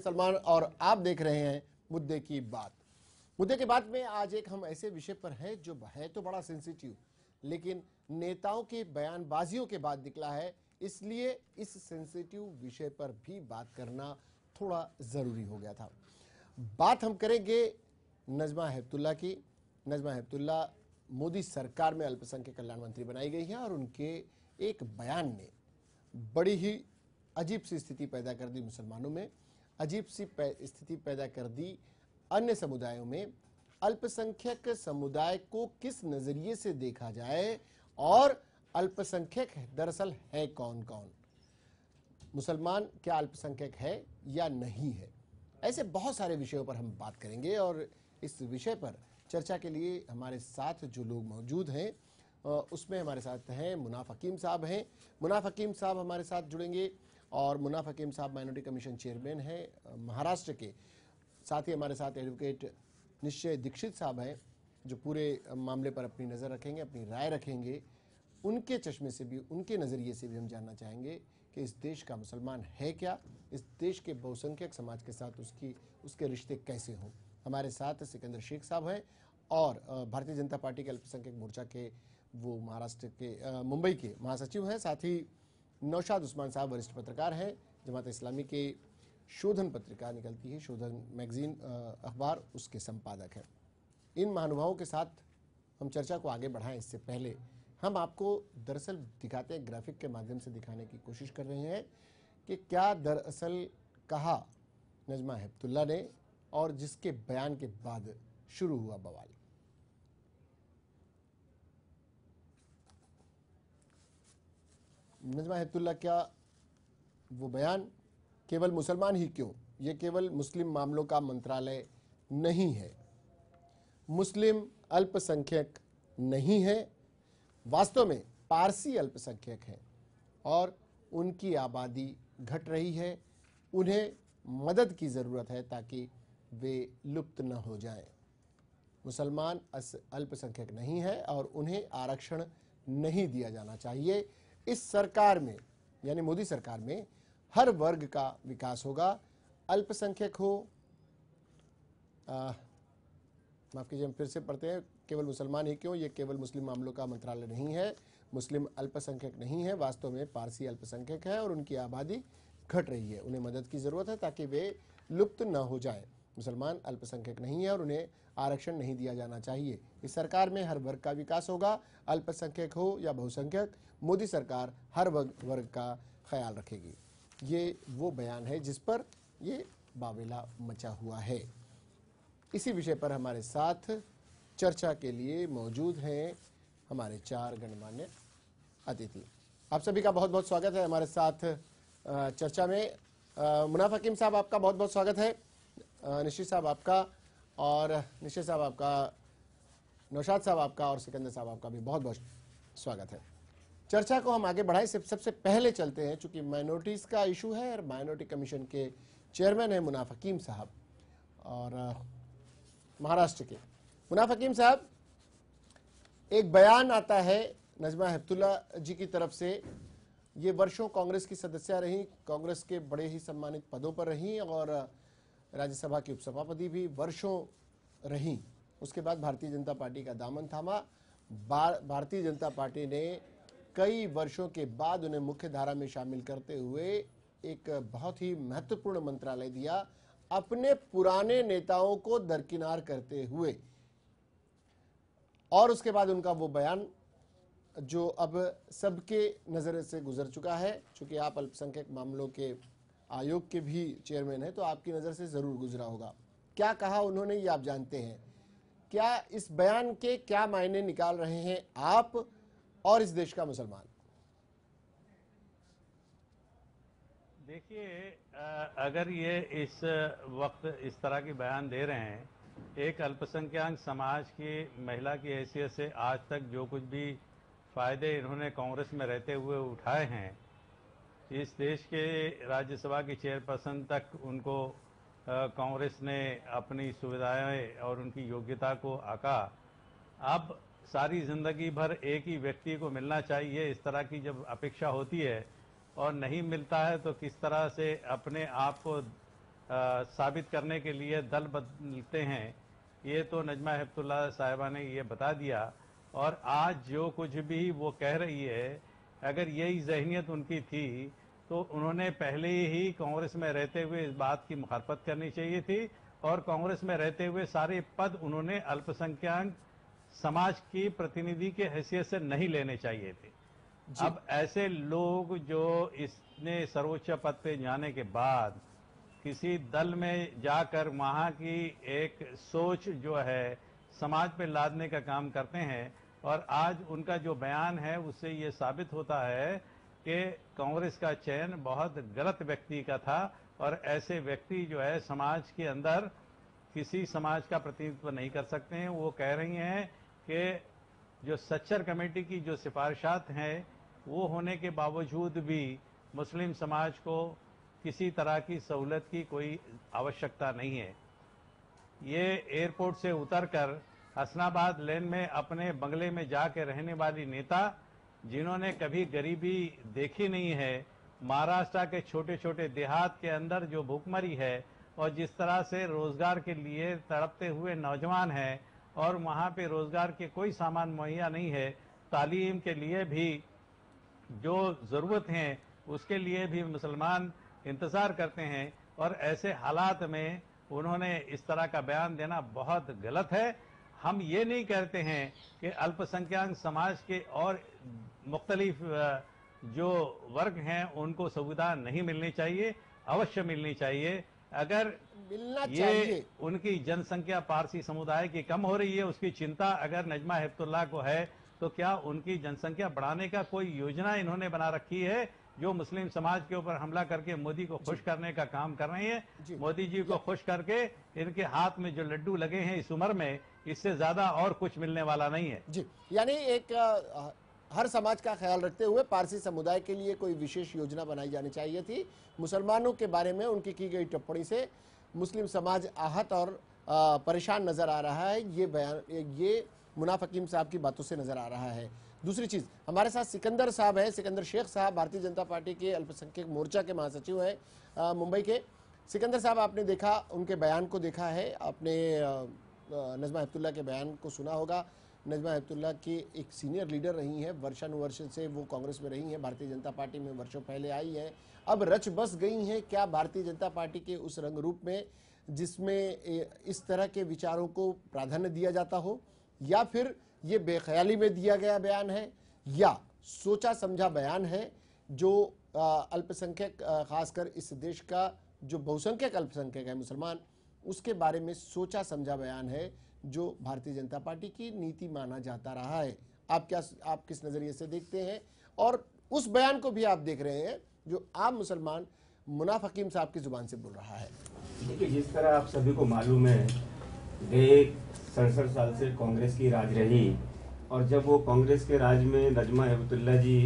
सलमान और आप देख रहे हैं मुद्दे की बात। मुद्दे की बात में आज एक हम ऐसे विषय पर है जो है तो बड़ा सेंसिटिव, लेकिन नेताओं के बयानबाजियों के बाद निकला है, इसलिए इस सेंसिटिव विषय पर भी बात करना थोड़ा जरूरी हो गया था। बात हम करेंगे नजमा हेपतुल्ला की। नजमा हेपतुल्ला मोदी सरकार में अल्पसंख्यक कल्याण मंत्री बनाई गई है और उनके एक बयान ने बड़ी ही अजीब सी स्थिति पैदा कर दी मुसलमानों में, अजीब सी स्थिति पैदा कर दी अन्य समुदायों में। अल्पसंख्यक समुदाय को किस नजरिए से देखा जाए और अल्पसंख्यक दरअसल है कौन कौन, मुसलमान क्या अल्पसंख्यक है या नहीं है, ऐसे बहुत सारे विषयों पर हम बात करेंगे। और इस विषय पर चर्चा के लिए हमारे साथ जो लोग मौजूद हैं उसमें हमारे साथ हैं मुनाफ हकीम साहब हैं। मुनाफ हकीम साहब हमारे साथ जुड़ेंगे और मुनाफ हकीम साहब माइनॉरिटी कमीशन चेयरमैन हैं महाराष्ट्र के। साथ ही हमारे साथ एडवोकेट निश्चय दीक्षित साहब हैं जो पूरे मामले पर अपनी नज़र रखेंगे, अपनी राय रखेंगे। उनके चश्मे से भी, उनके नज़रिए से भी हम जानना चाहेंगे कि इस देश का मुसलमान है क्या, इस देश के बहुसंख्यक समाज के साथ उसके रिश्ते कैसे हों। हमारे साथ सिकंदर शेख साहब हैं और भारतीय जनता पार्टी के अल्पसंख्यक मोर्चा के वो महाराष्ट्र के मुंबई के महासचिव हैं। साथ ही नौशाद उस्मान साहब वरिष्ठ पत्रकार हैं, जमात इस्लामी के शोधन पत्रिका निकलती है, शोधन मैगजीन अखबार, उसके संपादक हैं। इन महानुभावों के साथ हम चर्चा को आगे बढ़ाएं इससे पहले हम आपको दरअसल दिखाते हैं, ग्राफिक के माध्यम से दिखाने की कोशिश कर रहे हैं कि क्या दरअसल कहा नजमा हेपतुल्ला ने और जिसके बयान के बाद शुरू हुआ बवाल। नजमा हेपतुल्ला क्या वो बयान केवल मुसलमान ही क्यों, ये केवल मुस्लिम मामलों का मंत्रालय नहीं है, मुस्लिम अल्पसंख्यक नहीं है, वास्तव में पारसी अल्पसंख्यक हैं और उनकी आबादी घट रही है, उन्हें मदद की ज़रूरत है ताकि वे लुप्त न हो जाएं। मुसलमान अल्पसंख्यक नहीं है और उन्हें आरक्षण नहीं दिया जाना चाहिए। इस सरकार में यानी मोदी सरकार में हर वर्ग का विकास होगा, अल्पसंख्यक हो, माफ कीजिए हम फिर से पढ़ते हैं, केवल मुसलमान ही क्यों, ये केवल मुस्लिम मामलों का मंत्रालय नहीं है, मुस्लिम अल्पसंख्यक नहीं है, वास्तव में पारसी अल्पसंख्यक है और उनकी आबादी घट रही है, उन्हें मदद की जरूरत है ताकि वे लुप्त न हो जाएं। मुसलमान अल्पसंख्यक नहीं है और उन्हें आरक्षण नहीं दिया जाना चाहिए। इस सरकार में हर वर्ग का विकास होगा, अल्पसंख्यक हो या बहुसंख्यक, मोदी सरकार हर वर्ग का ख्याल रखेगी। ये वो बयान है जिस पर ये बावेला मचा हुआ है। इसी विषय पर हमारे साथ चर्चा के लिए मौजूद हैं हमारे चार गणमान्य अतिथि। आप सभी का बहुत बहुत स्वागत है हमारे साथ चर्चा में। मुनाफ हकीम साहब आपका बहुत बहुत स्वागत है, निश्चित साहब आपका, और निश्चित साहब आपका, नौशाद साहब आपका और सिकंदर साहब आपका भी बहुत बहुत स्वागत है। चर्चा को हम आगे बढ़ाएं, सबसे पहले चलते हैं, चूंकि माइनॉरिटीज़ का इशू है और माइनॉरिटी कमीशन के चेयरमैन हैं मुनाफ हकीम साहब और महाराष्ट्र के। मुनाफ हकीम साहब, एक बयान आता है नजमा हेपतुल्ला जी की तरफ से, ये वर्षों कांग्रेस की सदस्य रहीं, कांग्रेस के बड़े ही सम्मानित पदों पर रहीं और राज्यसभा की उपसभापति भी वर्षों रहीं। उसके बाद भारतीय जनता पार्टी का दामन थामा, भारतीय जनता पार्टी ने कई वर्षों के बाद उन्हें मुख्य धारा में शामिल करते हुए एक बहुत ही महत्वपूर्ण मंत्रालय दिया, अपने पुराने नेताओं को दरकिनार करते हुए। और उसके बाद उनका वो बयान जो अब सबके नज़र से गुजर चुका है, चूंकि आप अल्पसंख्यक मामलों के आयोग के भी चेयरमैन हैं तो आपकी नज़र से ज़रूर गुजरा होगा। क्या कहा उन्होंने ये आप जानते हैं, क्या इस बयान के क्या मायने निकाल रहे हैं आप और इस देश का मुसलमान? देखिए, अगर ये इस वक्त इस तरह की बयान दे रहे हैं, एक अल्पसंख्यक समाज की महिला की हैसियत से आज तक जो कुछ भी फायदे इन्होंने कांग्रेस में रहते हुए उठाए हैं, इस देश के राज्यसभा की चेयरपर्सन तक उनको कांग्रेस ने अपनी सुविधाएं और उनकी योग्यता को आका। अब सारी जिंदगी भर एक ही व्यक्ति को मिलना चाहिए, इस तरह की जब अपेक्षा होती है और नहीं मिलता है तो किस तरह से अपने आप को साबित करने के लिए दल बदलते हैं, ये तो नजमा हेपतुल्लाह साहिबा ने ये बता दिया। और आज जो कुछ भी वो कह रही है, अगर यही जहनियत उनकी थी तो उन्होंने पहले ही कांग्रेस में रहते हुए इस बात की मुखालफत करनी चाहिए थी, और कांग्रेस में रहते हुए सारे पद उन्होंने अल्पसंख्यक समाज की प्रतिनिधि के हैसियत से नहीं लेने चाहिए थे। अब ऐसे लोग जो इसने सर्वोच्च पद पे जाने के बाद किसी दल में जाकर वहां की एक सोच जो है समाज पे लादने का काम करते हैं, और आज उनका जो बयान है उससे ये साबित होता है कि कांग्रेस का चयन बहुत गलत व्यक्ति का था, और ऐसे व्यक्ति जो है समाज के अंदर किसी समाज का प्रतिनिधित्व नहीं कर सकते हैं। वो कह रही हैं कि जो सच्चर कमेटी की जो सिफारिशात हैं वो होने के बावजूद भी मुस्लिम समाज को किसी तरह की सहूलत की कोई आवश्यकता नहीं है। ये एयरपोर्ट से उतरकर हसनाबाद लेन में अपने बंगले में जाके रहने वाली नेता, जिन्होंने कभी गरीबी देखी नहीं है, महाराष्ट्र के छोटे छोटे देहात के अंदर जो भूखमरी है और जिस तरह से रोजगार के लिए तड़पते हुए नौजवान हैं, और वहाँ पे रोजगार के कोई सामान मुहैया नहीं है, तालीम के लिए भी जो ज़रूरत हैं उसके लिए भी मुसलमान इंतज़ार करते हैं, और ऐसे हालात में उन्होंने इस तरह का बयान देना बहुत गलत है। हम ये नहीं कहते हैं कि अल्पसंख्यक समाज के और मुख्तलिफ जो वर्ग हैं उनको सुविधा नहीं मिलनी चाहिए, अवश्य मिलनी चाहिए। अगर मिलना ये चाहिए। उनकी जनसंख्या पारसी समुदाय की कम हो रही है, उसकी चिंता अगर नजमा हेपतुल्लाह को है, तो क्या उनकी जनसंख्या बढ़ाने का कोई योजना इन्होंने बना रखी है जो मुस्लिम समाज के ऊपर हमला करके मोदी को खुश करने का काम कर रही है? मोदी जी को खुश करके इनके हाथ में जो लड्डू लगे हैं इस उम्र में, इससे ज्यादा और कुछ मिलने वाला नहीं है। जी, यानी एक हर समाज का ख्याल रखते हुए पारसी समुदाय के लिए कोई विशेष योजना बनाई जानी चाहिए थी। मुसलमानों के बारे में उनकी की गई टिप्पणी से मुस्लिम समाज आहत और परेशान नजर आ रहा है। ये बयान, ये मुनाफ हकीम साहब की बातों से नजर आ रहा है। दूसरी चीज, हमारे साथ सिकंदर साहब हैं, सिकंदर शेख साहब, भारतीय जनता पार्टी के अल्पसंख्यक मोर्चा के महासचिव हैं मुंबई के। सिकंदर साहब, आपने देखा, उनके बयान को देखा है, आपने नजमा हेपतुल्लाह के बयान को सुना होगा। नजमा हेपतुल्लाह की एक सीनियर लीडर रही हैं, वर्षानुवर्ष से वो कांग्रेस में रही हैं, भारतीय जनता पार्टी में वर्षों पहले आई हैं, अब रच बस गई हैं क्या भारतीय जनता पार्टी के उस रंग रूप में जिसमें इस तरह के विचारों को प्राधान्य दिया जाता हो, या फिर ये बेख्याली में दिया गया बयान है, या सोचा समझा बयान है जो अल्पसंख्यक, खासकर इस देश का जो बहुसंख्यक अल्पसंख्यक है मुसलमान, उसके बारे में सोचा समझा बयान है जो भारतीय जनता पार्टी की नीति माना जाता रहा है। आप किस नजरिए से देखते हैं, और उस बयान को भी आप देख रहे हैं जो आम मुसलमान मुनाफ हकीम साहब की जुबान से बोल रहा है? देखिए, जिस तरह आप सभी को मालूम है, गए 67 साल से कांग्रेस की राज रही, और जब वो कांग्रेस के राज में नजमा हेपतुल्लाह जी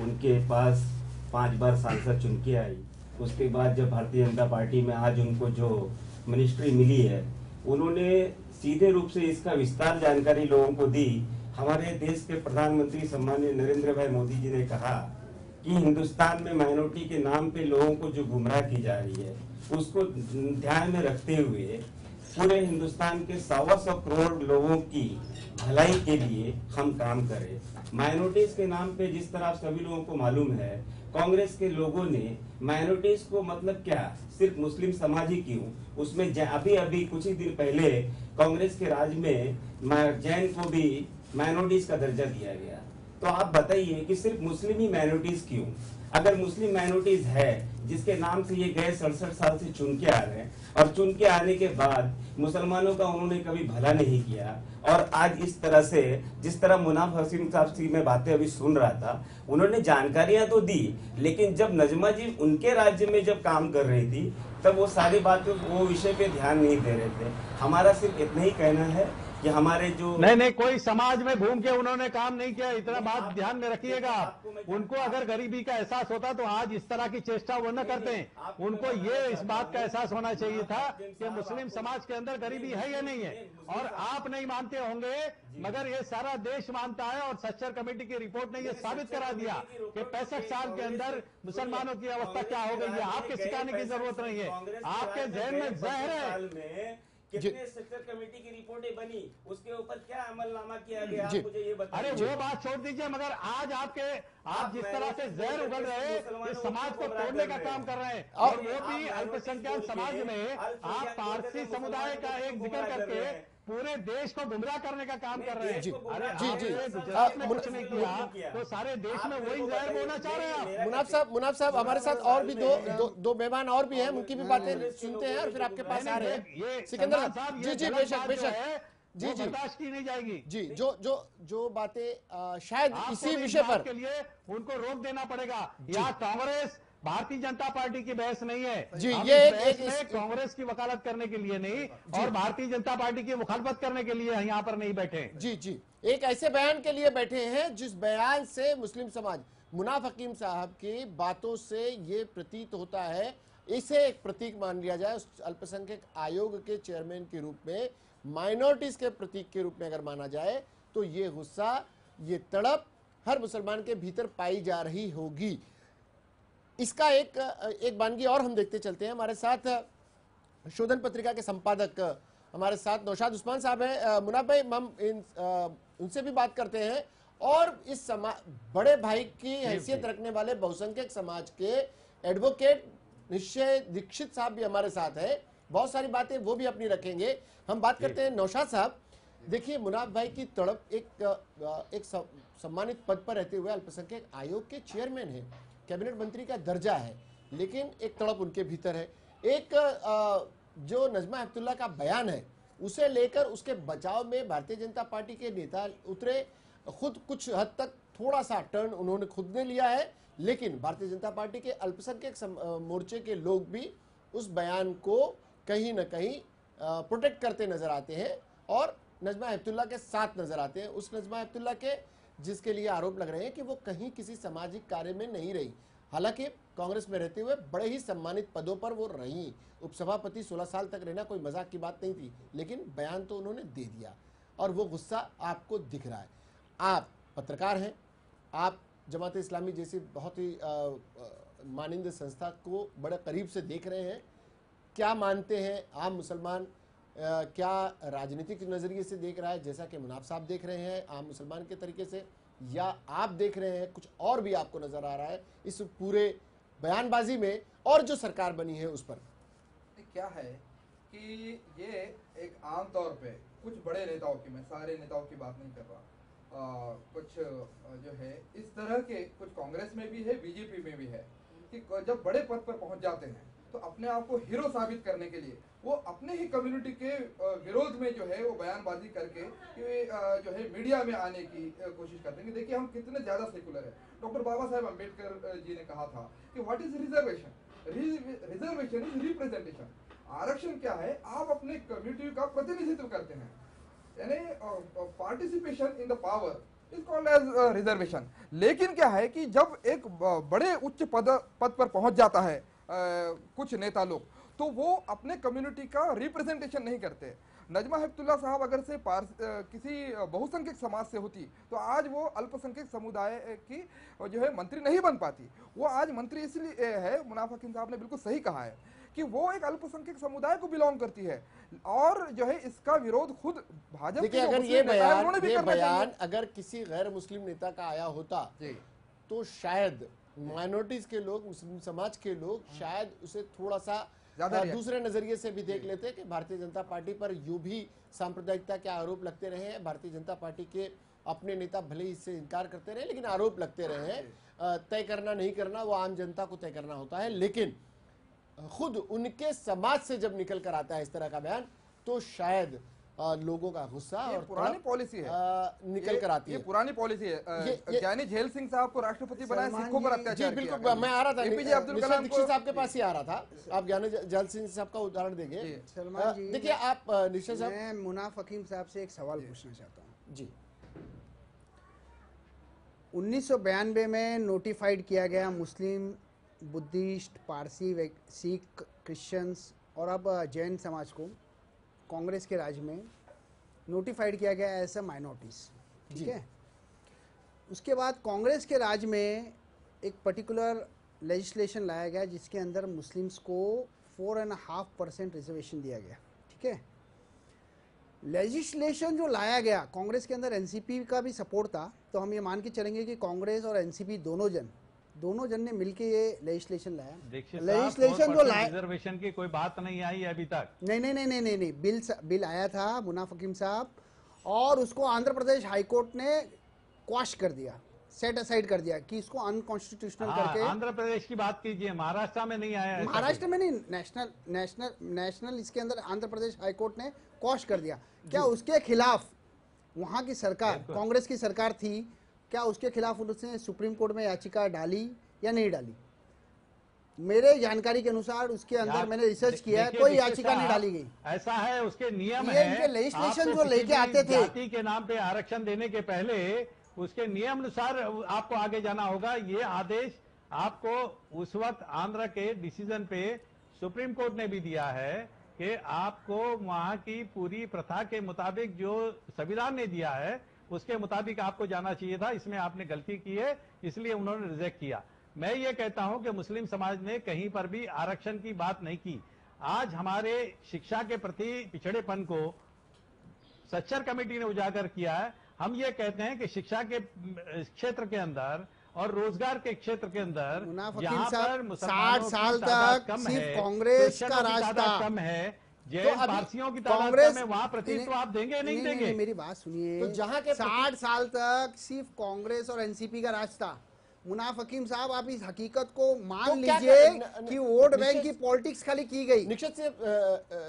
उनके पास 5 बार सांसद चुन के आई, उसके बाद जब भारतीय जनता पार्टी में आज उनको जो मिनिस्ट्री मिली है, उन्होंने सीधे रूप से इसका विस्तार जानकारी लोगों को दी। हमारे देश के प्रधानमंत्री सम्माननीय नरेंद्र भाई मोदी जी ने कहा कि हिंदुस्तान में माइनॉरिटी के नाम पे लोगों को जो गुमराह की जा रही है, उसको ध्यान में रखते हुए पूरे हिंदुस्तान के 125 करोड़ लोगों की भलाई के लिए हम काम करें। माइनॉरिटीज के नाम पे जिस तरह सभी लोगों को मालूम है, कांग्रेस के लोगों ने माइनॉरिटीज को मतलब क्या, सिर्फ मुस्लिम समाज ही क्यों, उसमें अभी कुछ ही दिन पहले कांग्रेस के राज में जैन को भी माइनॉरिटीज का दर्जा दिया गया। तो आप बताइए कि सिर्फ मुस्लिम ही माइनॉरिटीज क्यों? अगर मुस्लिम माइनॉरिटीज है जिसके नाम से ये गए 67 साल से चुन के आ रहे हैं, और चुन के आने के बाद मुसलमानों का उन्होंने कभी भला नहीं किया, और आज इस तरह से जिस तरह मुनाफ हकीम साहब की मैं बातें अभी सुन रहा था, उन्होंने जानकारियां तो दी, लेकिन जब नजमा जी उनके राज्य में जब काम कर रही थी तब वो सारी बातें, वो विषय पे ध्यान नहीं दे रहे थे। हमारा सिर्फ इतना ही कहना है कि हमारे जो नहीं, कोई समाज में घूम के उन्होंने काम नहीं किया, इतना बात ध्यान में रखिएगा आप। उनको अगर गरीबी का एहसास होता तो आज इस तरह की चेष्टा वो न करते हैं। उनको ये इस बात का एहसास होना चाहिए था कि मुस्लिम समाज के अंदर गरीबी है या नहीं है। और आप नहीं मानते होंगे, मगर ये सारा देश मानता है, और सच्चर कमेटी की रिपोर्ट ने ये साबित करा दिया कि 65 साल के अंदर मुसलमानों की अवस्था क्या हो गई है। आपके सिखाने की जरूरत नहीं है, आपके जहन में जहर है। कितने सेक्टर कमेटी की रिपोर्टें बनी, उसके ऊपर क्या अमलनामा किया गया, आप मुझे ये बताइए। अरे वो बात छोड़ दीजिए, मगर आज आप जिस तरह से जहर उगल रहे हैं, इस समाज को तोड़ने का काम कर रहे हैं, और वो भी अल्पसंख्यक समाज में आप पारसी समुदाय का एक जिक्र करके पूरे देश को गुमराह करने का काम कर रहे हैं। अरे जी गुजरात में कुछ नहीं किया तो सारे देश में वही जहर बोना चाह रहे हैं आप। मुनाफ साहब हमारे साथ और भी दो मेहमान और भी हैं, उनकी भी बातें सुनते हैं और फिर आपके पास आ रहे हैं। सिकंदर साहब, जी बेशक जी बर्दाश्त की नहीं जाएगी। जी जो बातें शायद इसी विषय पर के लिए उनको रोक देना पड़ेगा। या कांग्रेस भारतीय जनता पार्टी की बहस नहीं है जी, ये एक कांग्रेस की वकालत करने के लिए नहीं, और भारतीय जनता पार्टी की मुखालफत करने के लिए यहाँ पर नहीं बैठे। जी एक ऐसे बयान के लिए बैठे हैं जिस बयान से मुस्लिम समाज, मुनाफ हकीम साहब की बातों से ये प्रतीत होता है, इसे एक प्रतीक मान लिया जाए उस अल्पसंख्यक आयोग के चेयरमैन के रूप में, माइनॉरिटीज के प्रतीक के रूप में अगर माना जाए तो ये गुस्सा, ये तड़प हर मुसलमान के भीतर पाई जा रही होगी। इसका एक वानगी और हम देखते चलते हैं। हमारे साथ शोधन पत्रिका के संपादक हमारे साथ नौशाद उस्मान साहब हैं। मुनाफ भाई, हम उनसे भी बात करते हैं, और इस बड़े भाई की हैसियत रखने वाले बहुसंख्यक समाज के एडवोकेट निश्चय दीक्षित साहब भी हमारे साथ है। बहुत सारी बातें वो भी अपनी रखेंगे। हम बात करते हैं नौशाद साहब। देखिए, मुनाफ भाई की तड़प, एक सम्मानित पद पर रहते हुए अल्पसंख्यक आयोग के चेयरमैन है, कैबिनेट मंत्री का दर्जा है, लेकिन एक तड़प उनके भीतर है। एक जो नजमा हेपतुल्लाह का बयान है, उसे लेकर उसके बचाव में भारतीय जनता पार्टी के नेता उतरे। खुद कुछ हद तक थोड़ा सा टर्न उन्होंने खुद ने लिया है, लेकिन भारतीय जनता पार्टी के अल्पसंख्यक मोर्चे के लोग भी उस बयान को कहीं ना कहीं प्रोटेक्ट करते नजर आते हैं और नजमा हेपतुल्लाह के साथ नजर आते हैं। उस नजमा हेपतुल्लाह के जिसके लिए आरोप लग रहे हैं कि वो कहीं किसी सामाजिक कार्य में नहीं रही, हालांकि कांग्रेस में रहते हुए बड़े ही सम्मानित पदों पर वो रही। उपसभापति 16 साल तक रहना कोई मजाक की बात नहीं थी, लेकिन बयान तो उन्होंने दे दिया और वो गुस्सा आपको दिख रहा है। आप पत्रकार हैं, आप जमात इस्लामी जैसी बहुत ही मानिंद संस्था को बड़े करीब से देख रहे हैं। क्या मानते हैं आम मुसलमान, क्या राजनीतिक नज़रिए से देख रहा है जैसा कि मुनाफ साहब देख रहे हैं आम मुसलमान के तरीके से, या आप देख रहे हैं कुछ और भी आपको नज़र आ रहा है इस पूरे बयानबाजी में और जो सरकार बनी है उस पर? क्या है कि ये एक आम तौर पे कुछ बड़े नेताओं की, मैं सारे नेताओं की बात नहीं कर रहा, कुछ जो है इस तरह के, कुछ कांग्रेस में भी है, बीजेपी में भी है, कि जब बड़े पद पर पहुंच जाते हैं तो अपने आप को हीरो साबित करने के लिए वो अपने ही कम्युनिटी के विरोध में जो है वो बयानबाजी करके जो है मीडिया में आने की कोशिश करते हैं। देखिए हम कितने ज्यादा सेकुलर है। डॉक्टर बाबा साहेब अम्बेडकर जी ने कहा था कि what is reservation? Reservation is representation. आरक्षण क्या है? आप अपने कम्युनिटी का प्रतिनिधित्व करते हैं, यानी participation in the power is called as reservation. लेकिन क्या है कि जब एक बड़े उच्च पद पर पहुंच जाता है कुछ नेता लोग, तो वो अपने कम्युनिटी का रिप्रेजेंटेशन नहीं करते। नजमा हेपतुल्लाह साहब अगर से किसी बहुसंख्यक समाज से होती तो आज वो अल्पसंख्यक समुदाय की जो है मंत्री नहीं बन पाती। वो आज मंत्री इसलिए है, मुनाफ हकीम साहब ने बिल्कुल सही कहा है कि वो एक अल्पसंख्यक समुदाय को बिलोंग करती है, और जो है इसका विरोध खुद भाजपा। देखिए, अगर ये बयान अगर किसी गैर मुस्लिम नेता का आया होता तो शायद माइनॉरिटीज के लोग, मुस्लिम समाज के लोग शायद उसे थोड़ा सा दूसरे नजरिए से भी देख लेते कि भारतीय जनता पार्टी पर यूं भी सांप्रदायिकता के आरोप लगते रहे हैं। भारतीय जनता पार्टी के अपने नेता भले ही इससे इनकार करते रहे, लेकिन आरोप लगते रहे हैं। तय करना नहीं करना वो आम जनता को तय करना होता है, लेकिन खुद उनके समाज से जब निकल कर आता है इस तरह का बयान तो शायद लोगों का गुस्सा ये और पुरानी तड़प, पॉलिसी है, निकल कर आती ये है। पुरानी पॉलिसी है। ज्ञानी झेल सिंह साहब को राष्ट्रपति बनाया, सलमान सिखों पर जी, जी अत्याचार बिल्कुल, किया। मैं आ रहा था एपीजे अब्दुल मिस्टर कलाम दीक्षित को, साहब के पास ही आ रहा था। आप ज्ञानी जैल सिंह साहब का उदाहरण देंगे। जी। सलमान जी, देखिए आप निश्चय साहब मैं मुनाफ हकीम साहब से एक सवाल पूछना चाहता हूँ। जी 1992 में नोटिफाइड किया गया मुस्लिम, बुद्धिस्ट, पारसी, सिख, क्रिश्चियंस और अब जैन समाज को कांग्रेस के राज में नोटिफाइड किया गया एज अ माइनॉरिटीज, ठीक जी। है। उसके बाद कांग्रेस के राज में एक पर्टिकुलर लेजिस्लेशन लाया गया जिसके अंदर मुस्लिम्स को 4.5% रिजर्वेशन दिया गया, ठीक है। लेजिस्लेशन जो लाया गया, कांग्रेस के अंदर एनसीपी का भी सपोर्ट था, तो हम ये मान के चलेंगे कि कांग्रेस और एनसीपी दोनों जन ने मिलके ये लेजिस्लेशन लाया। दीक्षित लेजिस्लेशन जो लाया, रिजर्वेशन की कोई बात नहीं आई अभी तक। नहीं, बिल आया था मुनाफ हकीम साहब, और उसको आंध्र प्रदेश हाईकोर्ट ने क्वाश कर दिया, सेट असाइड कर दिया कि इसको अनकॉन्स्टिट्यूशनल करके। आंध्र प्रदेश की बात कीजिए, महाराष्ट्र में नहीं आया ऐसा महाराष्ट्र में नहीं, नेशनल इसके अंदर आंध्र प्रदेश हाईकोर्ट ने क्वाश कर दिया। क्या उसके खिलाफ वहां की सरकार, कांग्रेस की सरकार थी, क्या उसके खिलाफ उसने सुप्रीम कोर्ट में याचिका डाली या नहीं डाली? मेरे जानकारी के अनुसार उसके अंदर मैंने रिसर्च किया है, कोई याचिका नहीं डाली गई। ऐसा है, उसके नियम ये है। इनके legislation आपको जो किसी लेके भी आते थे, जाति के नाम पे आरक्षण देने के पहले उसके नियम अनुसार आपको आगे जाना होगा। ये आदेश आपको उस वक्त आंध्र के डिसीजन पे सुप्रीम कोर्ट ने भी दिया है कि आपको वहां की पूरी प्रथा के मुताबिक जो संविधान ने दिया है उसके मुताबिक आपको जाना चाहिए था। इसमें आपने गलती की है, इसलिए उन्होंने रिजेक्ट किया। मैं ये कहता हूं कि मुस्लिम समाज ने कहीं पर भी आरक्षण की बात नहीं की। आज हमारे शिक्षा के प्रति पिछड़ेपन को सच्चर कमेटी ने उजागर किया है। हम ये कहते हैं कि शिक्षा के क्षेत्र के अंदर और रोजगार के क्षेत्र के अंदर मुनाफ हकीम जहां साहब, पर मुसलमानों 60 साल की तादाद तक कम सिर्फ है, कांग्रेस क्रिश्चियनों का की राज तादाद था। कम है, तो जैन अभी पारसियों की तादाद कांग्रेस कम है, वहां प्रतिनिधित्व आप देंगे नहीं देंगे? नहीं, मेरी बात सुनिए। तो जहां के 60 साल तक सिर्फ कांग्रेस और एनसीपी का राज था। मुनाफ हकीम साहब, आप इस हकीकत को मान तो क्या लीजिए कर- कि वोट बैंक निश्चित- की पॉलिटिक्स खाली की गई। निश्चित से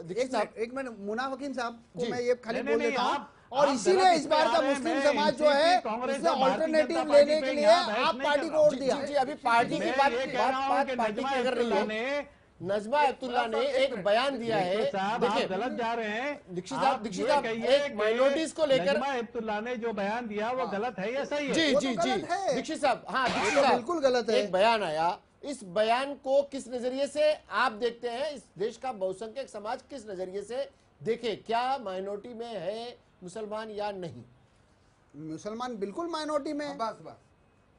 दीक्षित साहब, एक मिनट मुनाफ हकीम साहब को जी। मैं ये खाली नहीं, बोल नहीं, देता हूं, आप और गलत इसीलिए इस इस बार पे का आ रहे हैं। मुस्लिम मैं समाज जो एनसीपी, है कांग्रेस उसने और भारतीय ऑल्टरनेटिव जनता पार्टी लेने पे के लिए यहाँ बहस आप नहीं पार्टी कर को रहा वोट हूं। दिया। जी अभी पार्टी की मैं बात ये कह रहा हूं कि पार्टी नजमा की अगर रही हेपतुल्ला है, ने नजमा हेपतुल्ला ने एक बयान दिया है। दीक्षित साहब, आप देखिए गलत जा रहे हैं। दीक्षित आप साहब, दीक्षित ये साहब, कहिए एक कि minorities को लेकर- नजमा हेपतुल्ला ने जो बयान दिया वो गलत है या सही है? जी वो तो जी जी गलत है। दीक्षित साहब, हाँ दीक्षित तो साहब, बिल्कुल गलत है। एक बयान आया, इस बयान को किस नजरिए से आप देखते हैं? इस देश का बहुसंख्यक समाज किस नजरिए से देखे? क्या माइनॉरिटी में है मुसलमान या नहीं? मुसलमान बिल्कुल माइनॉरिटी में है। बस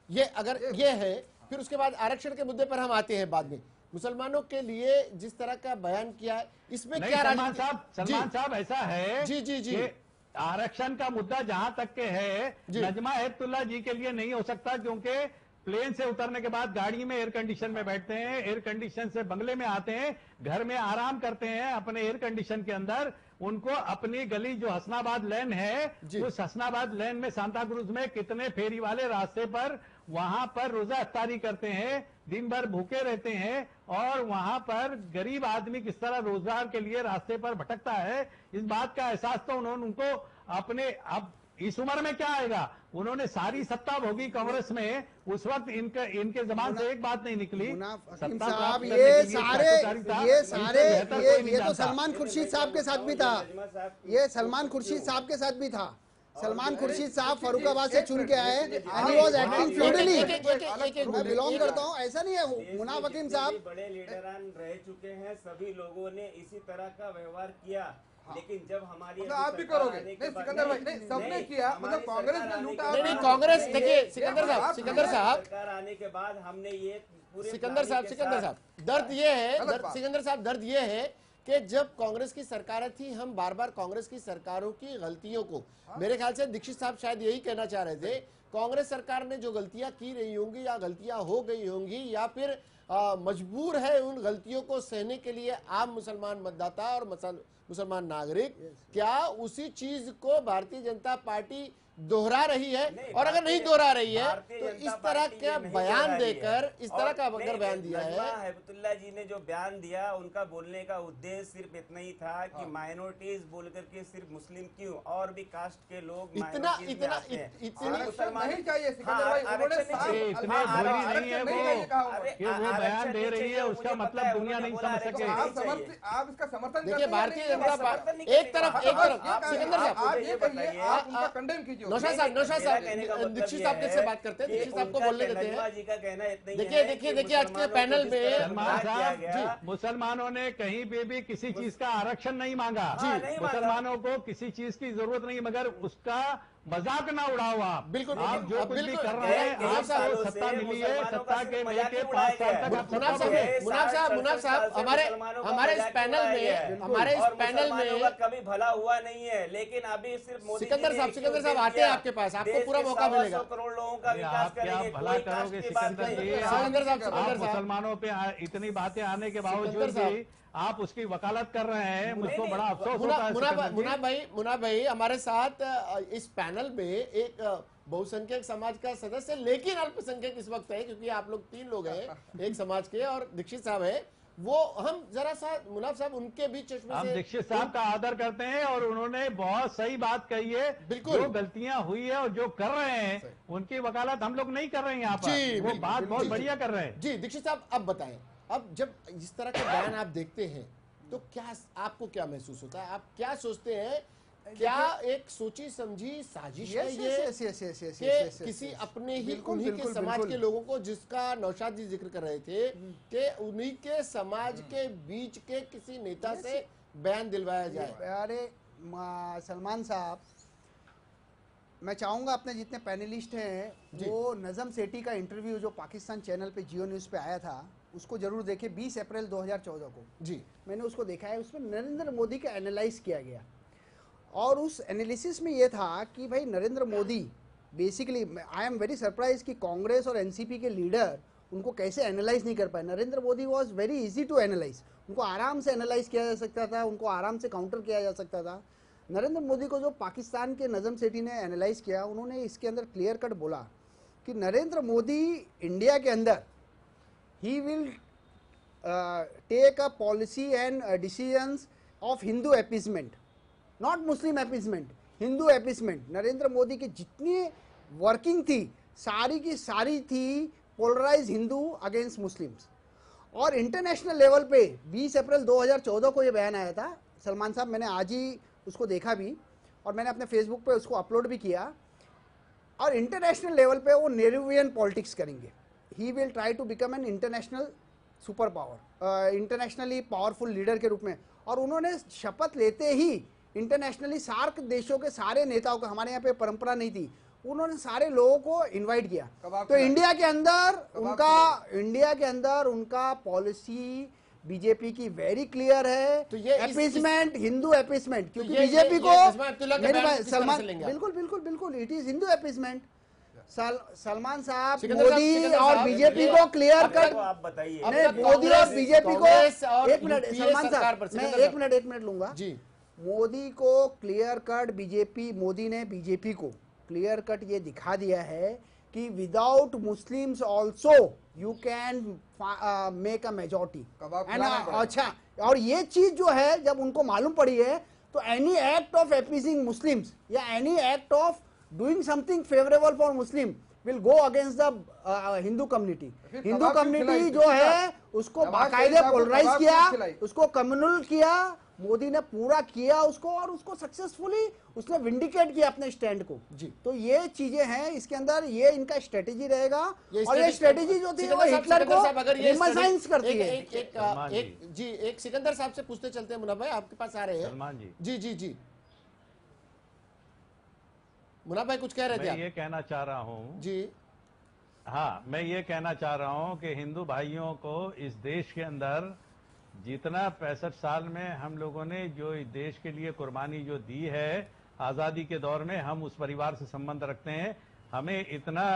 ये अगर ये है, फिर उसके बाद आरक्षण के मुद्दे पर हम आते हैं बाद में। मुसलमानों के लिए जिस तरह का बयान किया है, इसमें नहीं, क्या सलमान राजनीति? साहब ऐसा है जी, जी, जी। कि आरक्षण का मुद्दा जहां तक के है, जी। नजमा हेपतुल्ला जी के लिए नहीं हो सकता, क्योंकि प्लेन से उतरने के बाद गाड़ी में एयर कंडीशन में बैठते हैं, एयर कंडीशन से बंगले में आते हैं, घर में आराम करते हैं अपने एयर कंडीशन के अंदर। उनको अपनी गली जो हसनाबाद लेन है, जी। उस हसनाबाद लेन में सांता क्रूज में कितने फेरी वाले रास्ते पर वहां पर रोजा इफ्तारी करते हैं, दिन भर भूखे रहते हैं, और वहां पर गरीब आदमी किस तरह रोजगार के लिए रास्ते पर भटकता है, इस बात का एहसास तो उन्होंने उनको अपने अब इस उम्र में क्या आएगा? उन्होंने सारी सत्ता भोगी कांग्रेस में, उस वक्त इनके जबान से एक बात नहीं निकली। मुनाफ हकीम सत्ता साहब, प्राप्त करने ये के लिए सारे चाटुकारिता, ये इससे सारे बेहतर कोई नहीं ये तो जानता। सलमान खुर्शीद साहब के साथ भी था। ये सलमान खुर्शीद साहब के साथ भी था। सलमान खुर्शीद साहब फर्रुखाबाद से चुन के आए, एंड ही वाज एक्टिंग फ्यूडली। मैं बिलोंग करता हूं, ऐसा नहीं है। मुनाफ हकीम साहब बड़े लीडरान रह चुके हैं, सभी लोगों ने इसी तरह का व्यवहार किया, लेकिन जब हमारी मतलब आप भी करोगे? नहीं सिकंदर भाई, नहीं सबने किया, मतलब कांग्रेस ने लूटा। नहीं कांग्रेस, देखिए सिकंदर साहब, सरकार आने के बाद हमने ये पूरे सिकंदर साहब, दर्द ये है, सिकंदर साहब दर्द ये है कि जब कांग्रेस की सरकारें थी, हम बार बार कांग्रेस की सरकारों की गलतियों को, मेरे ख्याल से दीक्षित साहब शायद यही कहना चाह रहे थे, कांग्रेस सरकार ने जो गलतियां की रही होंगी या गलतियां हो गई होंगी या फिर मजबूर है उन गलतियों को सहने के लिए आम मुसलमान मतदाता और मुसलमान नागरिक, क्या उसी चीज को भारतीय जनता पार्टी दोहरा रही है, और अगर नहीं दोहरा रही है तो इस तरह का बयान देकर, इस तरह का अगर बयान दिया है। नजमा हेबतुल्ला जी ने जो बयान दिया, उनका बोलने का उद्देश्य सिर्फ इतना ही था कि माइनॉरिटीज बोल करके सिर्फ मुस्लिम क्यों, और भी कास्ट के लोग इतना नहीं चाहिए सिकंदर भाई, उन्होंने इतने बोली नहीं है वो बयान दे रही है, उसका मतलब दुनिया नहीं समझ सके। आप इसका समर्थन देखिए भारतीय जनता पार्टी एक तरफ सिकंदर साहब आप उनका कंडेम कीजिए। नौशाद साहब दीक्षित साहब से बात करते हैं, दीक्षित साहब को बोलने देते हैं। देखिए आज के पैनल में सलमान साहब, मुसलमानों ने कहीं पे भी किसी चीज का आरक्षण नहीं मांगा। मुसलमानों को किसी चीज की जरूरत नहीं, मगर उसका मजाक ना उड़ाओ आप। बिल्कुल आप जो कुछ भी कर रहे हैं, आपको सत्ता मिली है, सत्ता के लेके 5 साल तक मुनाफ साहब हमारे इस पैनल में कभी भला हुआ नहीं है, लेकिन अभी सिर्फ सिकंदर साहब आते हैं आपके पास, आपको पूरा मौका मिलेगा। करोड़ लोगों का विकास आप क्या करेंगे, भला करोगे सिकंदर जी? आप मुसलमानों पे इतनी बातें आने के बावजूद भी आप उसकी वकालत कर रहे हैं, मुझको बड़ा अफसोस होता है। मुना भाई हमारे साथ इस पैनल में एक बहुसंख्यक समाज का सदस्य लेकिन अल्पसंख्यक इस वक्त है, क्योंकि आप लोग 3 लोग हैं एक समाज के, और दीक्षित साहब है। वो हम जरा सा मुनाफ साहब उनके भी चश्मे हम से दीक्षित साहब का आदर करते हैं, और उन्होंने बहुत सही बात कही है। बिल्कुल। जो गलतियां हुई है और जो कर रहे हैं उनकी वकालत हम लोग नहीं कर रहे हैं यहाँ पर। वो बात बहुत बढ़िया कर रहे हैं। जी दीक्षित साहब अब बताएं, अब जब इस तरह के बयान आप देखते हैं तो क्या आपको क्या महसूस होता है? आप क्या सोचते हैं? क्या एक सोची समझी साजिश है ये कि किसी अपने ही उन्हीं के समाज के लोगों को, जिसका नौशाद जी जिक्र कर रहे थे कि उन्हीं के समाज के बीच के किसी नेता से बयान दिलवाया जाए? अरे सलमान साहब, मैं चाहूंगा अपने जितने पैनलिस्ट हैं वो नजम सेठी का इंटरव्यू जो पाकिस्तान चैनल पे जियो न्यूज़ पे आया था उसको जरूर देखें। 20 अप्रैल 2014 को जी मैंने उसको देखा है। उसमें नरेंद्र मोदी का एनालाइज किया गया, और उस एनालिसिस में ये था कि भाई Narendra Modi basically, I am very surprise कि कांग्रेस और एनसीपी के लीडर उनको कैसे एनालाइज नहीं कर पाए। Narendra Modi was very easy to analyse, उनको आराम से एनालाइज किया जा सकता था, उनको आराम से काउंटर किया जा सकता था। नरेंद्र मोदी को जो पाकिस्तान के नजम सेठी ने एनालाइज किया, उन्होंने इसके अंदर क्लियर कट बोला कि नरेंद्र मोदी इंडिया के अंदर he will take a policy and decisions of Hindu appeasement, not Muslim appeasement, Hindu appeasement। Narendra Modi की जितनी वर्किंग थी सारी की सारी थी पोलराइज हिंदू अगेंस्ट मुस्लिम्स। और इंटरनेशनल लेवल पे 20 अप्रैल 2014 को ये बयान आया था। सलमान साहब, मैंने आज ही उसको देखा भी और मैंने अपने फेसबुक पे उसको अपलोड भी किया। और इंटरनेशनल लेवल पे वो नेहरूवियन पॉलिटिक्स करेंगे। He will try to become an international super power, internationally powerful leader के रूप में। और उन्होंने शपथ लेते ही इंटरनेशनली सार्क देशों के सारे नेताओं को, हमारे यहाँ पे परंपरा नहीं थी, उन्होंने सारे लोगों को इनवाइट किया। तो इंडिया के अंदर उनका पॉलिसी बीजेपी की वेरी क्लियर है। तो ये अपीसमेंट, हिंदू अपीसमेंट, क्योंकि बीजेपी को मेरे भाई सलमान, बिल्कुल it is Hindu appeasement. Salman साहब, मोदी और बीजेपी को क्लियर कर, आप बताइए। मोदी और बीजेपी को, एक मिनट सलमान साहब, मैं एक मिनट लूंगा जी। मोदी को क्लियर कट बीजेपी, मोदी ने बीजेपी को क्लियर कट ये दिखा दिया है कि without Muslims also you can make a majority. अच्छा, और ये चीज जो है जब उनको मालूम पड़ी है तो any act of appeasing Muslims या any act of doing something favorable for Muslim will go against the Hindu community। Hindu community जो है उसको बाकायदे पोलराइज किया, उसको कम्युनल किया। मोदी ने पूरा किया उसको, और उसको सक्सेसफुली उसने विंडिकेट किया अपने स्टैंड को जी। तो ये चीजें हैं इसके अंदर, ये इनका स्ट्रेटेजी रहेगा। और ये स्ट्रेटेजी जो थी वो हिटलर को रिमाइंड करती है। एक सिकंदर साहब से पूछते चलते हैं। मुन्ना भाई आपके पास आ रहे हैं जी। मुन्ना भाई कुछ कह रहे थे? मैं ये कहना चाह रहा हूँ जी, हाँ, मैं ये कहना चाह रहा हूँ कि हिंदू भाइयों को इस देश के अंदर जितना 65 साल में हम लोगों ने जो इस देश के लिए कुर्बानी जो दी है आज़ादी के दौर में, हम उस परिवार से संबंध रखते हैं। हमें इतना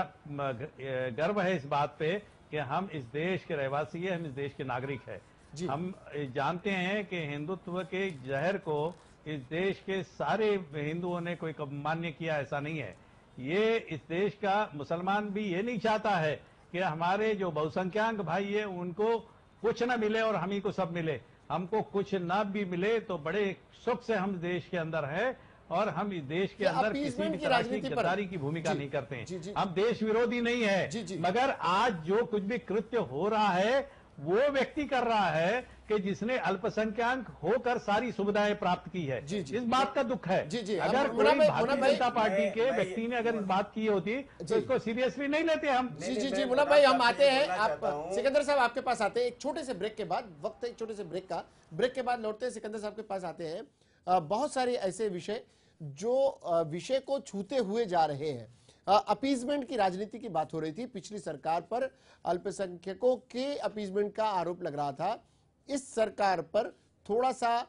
गर्व है इस बात पे कि हम इस देश के रहवासी हैं, हम इस देश के नागरिक हैं। हम जानते हैं कि हिंदुत्व के जहर को इस देश के सारे हिंदुओं ने कोई मान्य किया, ऐसा नहीं है। ये इस देश का मुसलमान भी ये नहीं चाहता है कि हमारे जो बहुसंख्यक भाई है उनको कुछ न मिले और हम ही को सब मिले। हमको कुछ न भी मिले तो बड़े सुख से हम देश के अंदर है और हम इस देश के अंदर किसी भी तरह की गद्दारी की भूमिका नहीं करते हैं। हम देश विरोधी नहीं है, मगर आज जो कुछ भी कृत्य हो रहा है वो व्यक्ति कर रहा है कि जिसने अल्पसंख्यक होकर सारी सुविधाएं प्राप्त की है। इस बात का दुख है। अगर कोई भारतीय जनता पार्टी के व्यक्ति ने अगर इस बात की होती तो इसको सीरियसली नहीं लेते हम। जी मुन्ना भाई, हम आते हैं, आप सिकंदर साहब आपके पास आते हैं एक छोटे से ब्रेक के बाद। वक्त एक छोटे से ब्रेक के बाद लौटते हैं, सिकंदर साहब के पास आते हैं। बहुत सारे ऐसे विषय जो विषय को छूते हुए जा रहे हैं। अपीजमेंट की राजनीति की बात हो रही थी, पिछली सरकार पर अल्पसंख्यकों के अपीजमेंट का आरोप लग रहा था। इस सरकार पर थोड़ा सा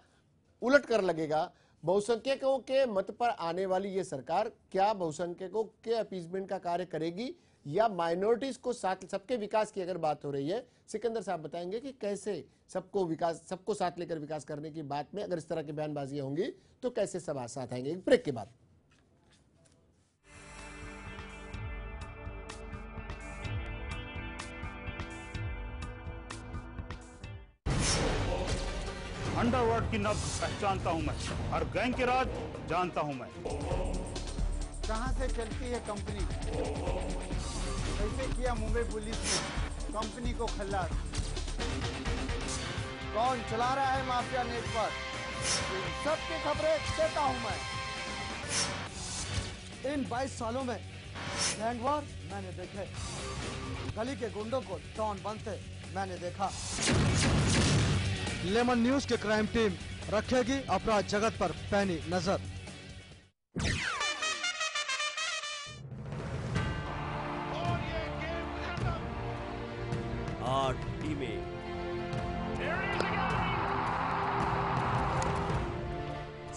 उलट कर लगेगा। बहुसंख्यकों के मत पर आने वाली ये सरकार क्या बहुसंख्यकों के अपीजमेंट का कार्य करेगी या माइनॉरिटीज को साथ, सबके विकास की अगर बात हो रही है, सिकंदर साहब बताएंगे कि कैसे सबको साथ लेकर विकास करने की बात में अगर इस तरह की बयानबाजियां होंगी तो कैसे सब साथ आएंगे। ब्रेक के बाद अंडरवर्ल्ड की नब्ज पहचानता हूं मैं और गैंग के राज जानता हूं मैं। कहां से चलती है कंपनी, कैसे किया मुंबई पुलिस ने कंपनी को खल्लास, कौन चला रहा है माफिया नेटवर्क, सबकी खबरें देता हूं मैं। इन 22 सालों में गैंगवार मैंने देखे, गली के गुंडों को डॉन बनते मैंने देखा। लेमन न्यूज के क्राइम टीम रखेगी अपराध जगत पर पैनी नजर। आठ टीमें,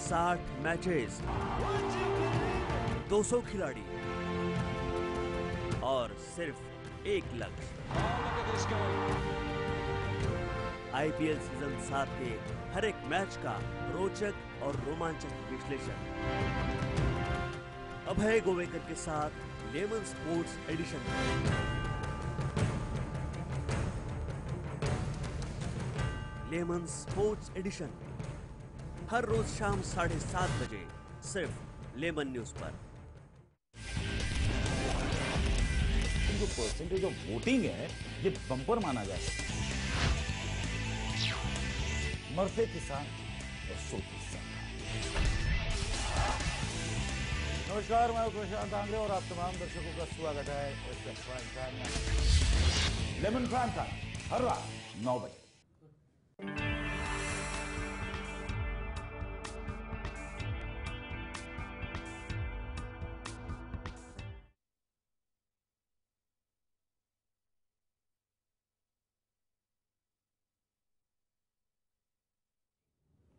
60 मैचेस, 200 खिलाड़ी और सिर्फ एक लक्ष्य, आईपीएल सीजन 7 के हर एक मैच का रोचक और रोमांचक विश्लेषण। अभय गोवेकर के साथ lemon sports edition. Lemon sports edition हर रोज शाम 7:30 बजे सिर्फ लेमन न्यूज पर। जो परसेंटेज ऑफ वोटिंग है ये बम्पर माना जाता है। मरते किसान और सोते किसान। नमस्कार, मैं प्रशांत आंग्रे और आप तमाम दर्शकों का स्वागत है लेमन प्राइम टाइम हर रात 9 बजे।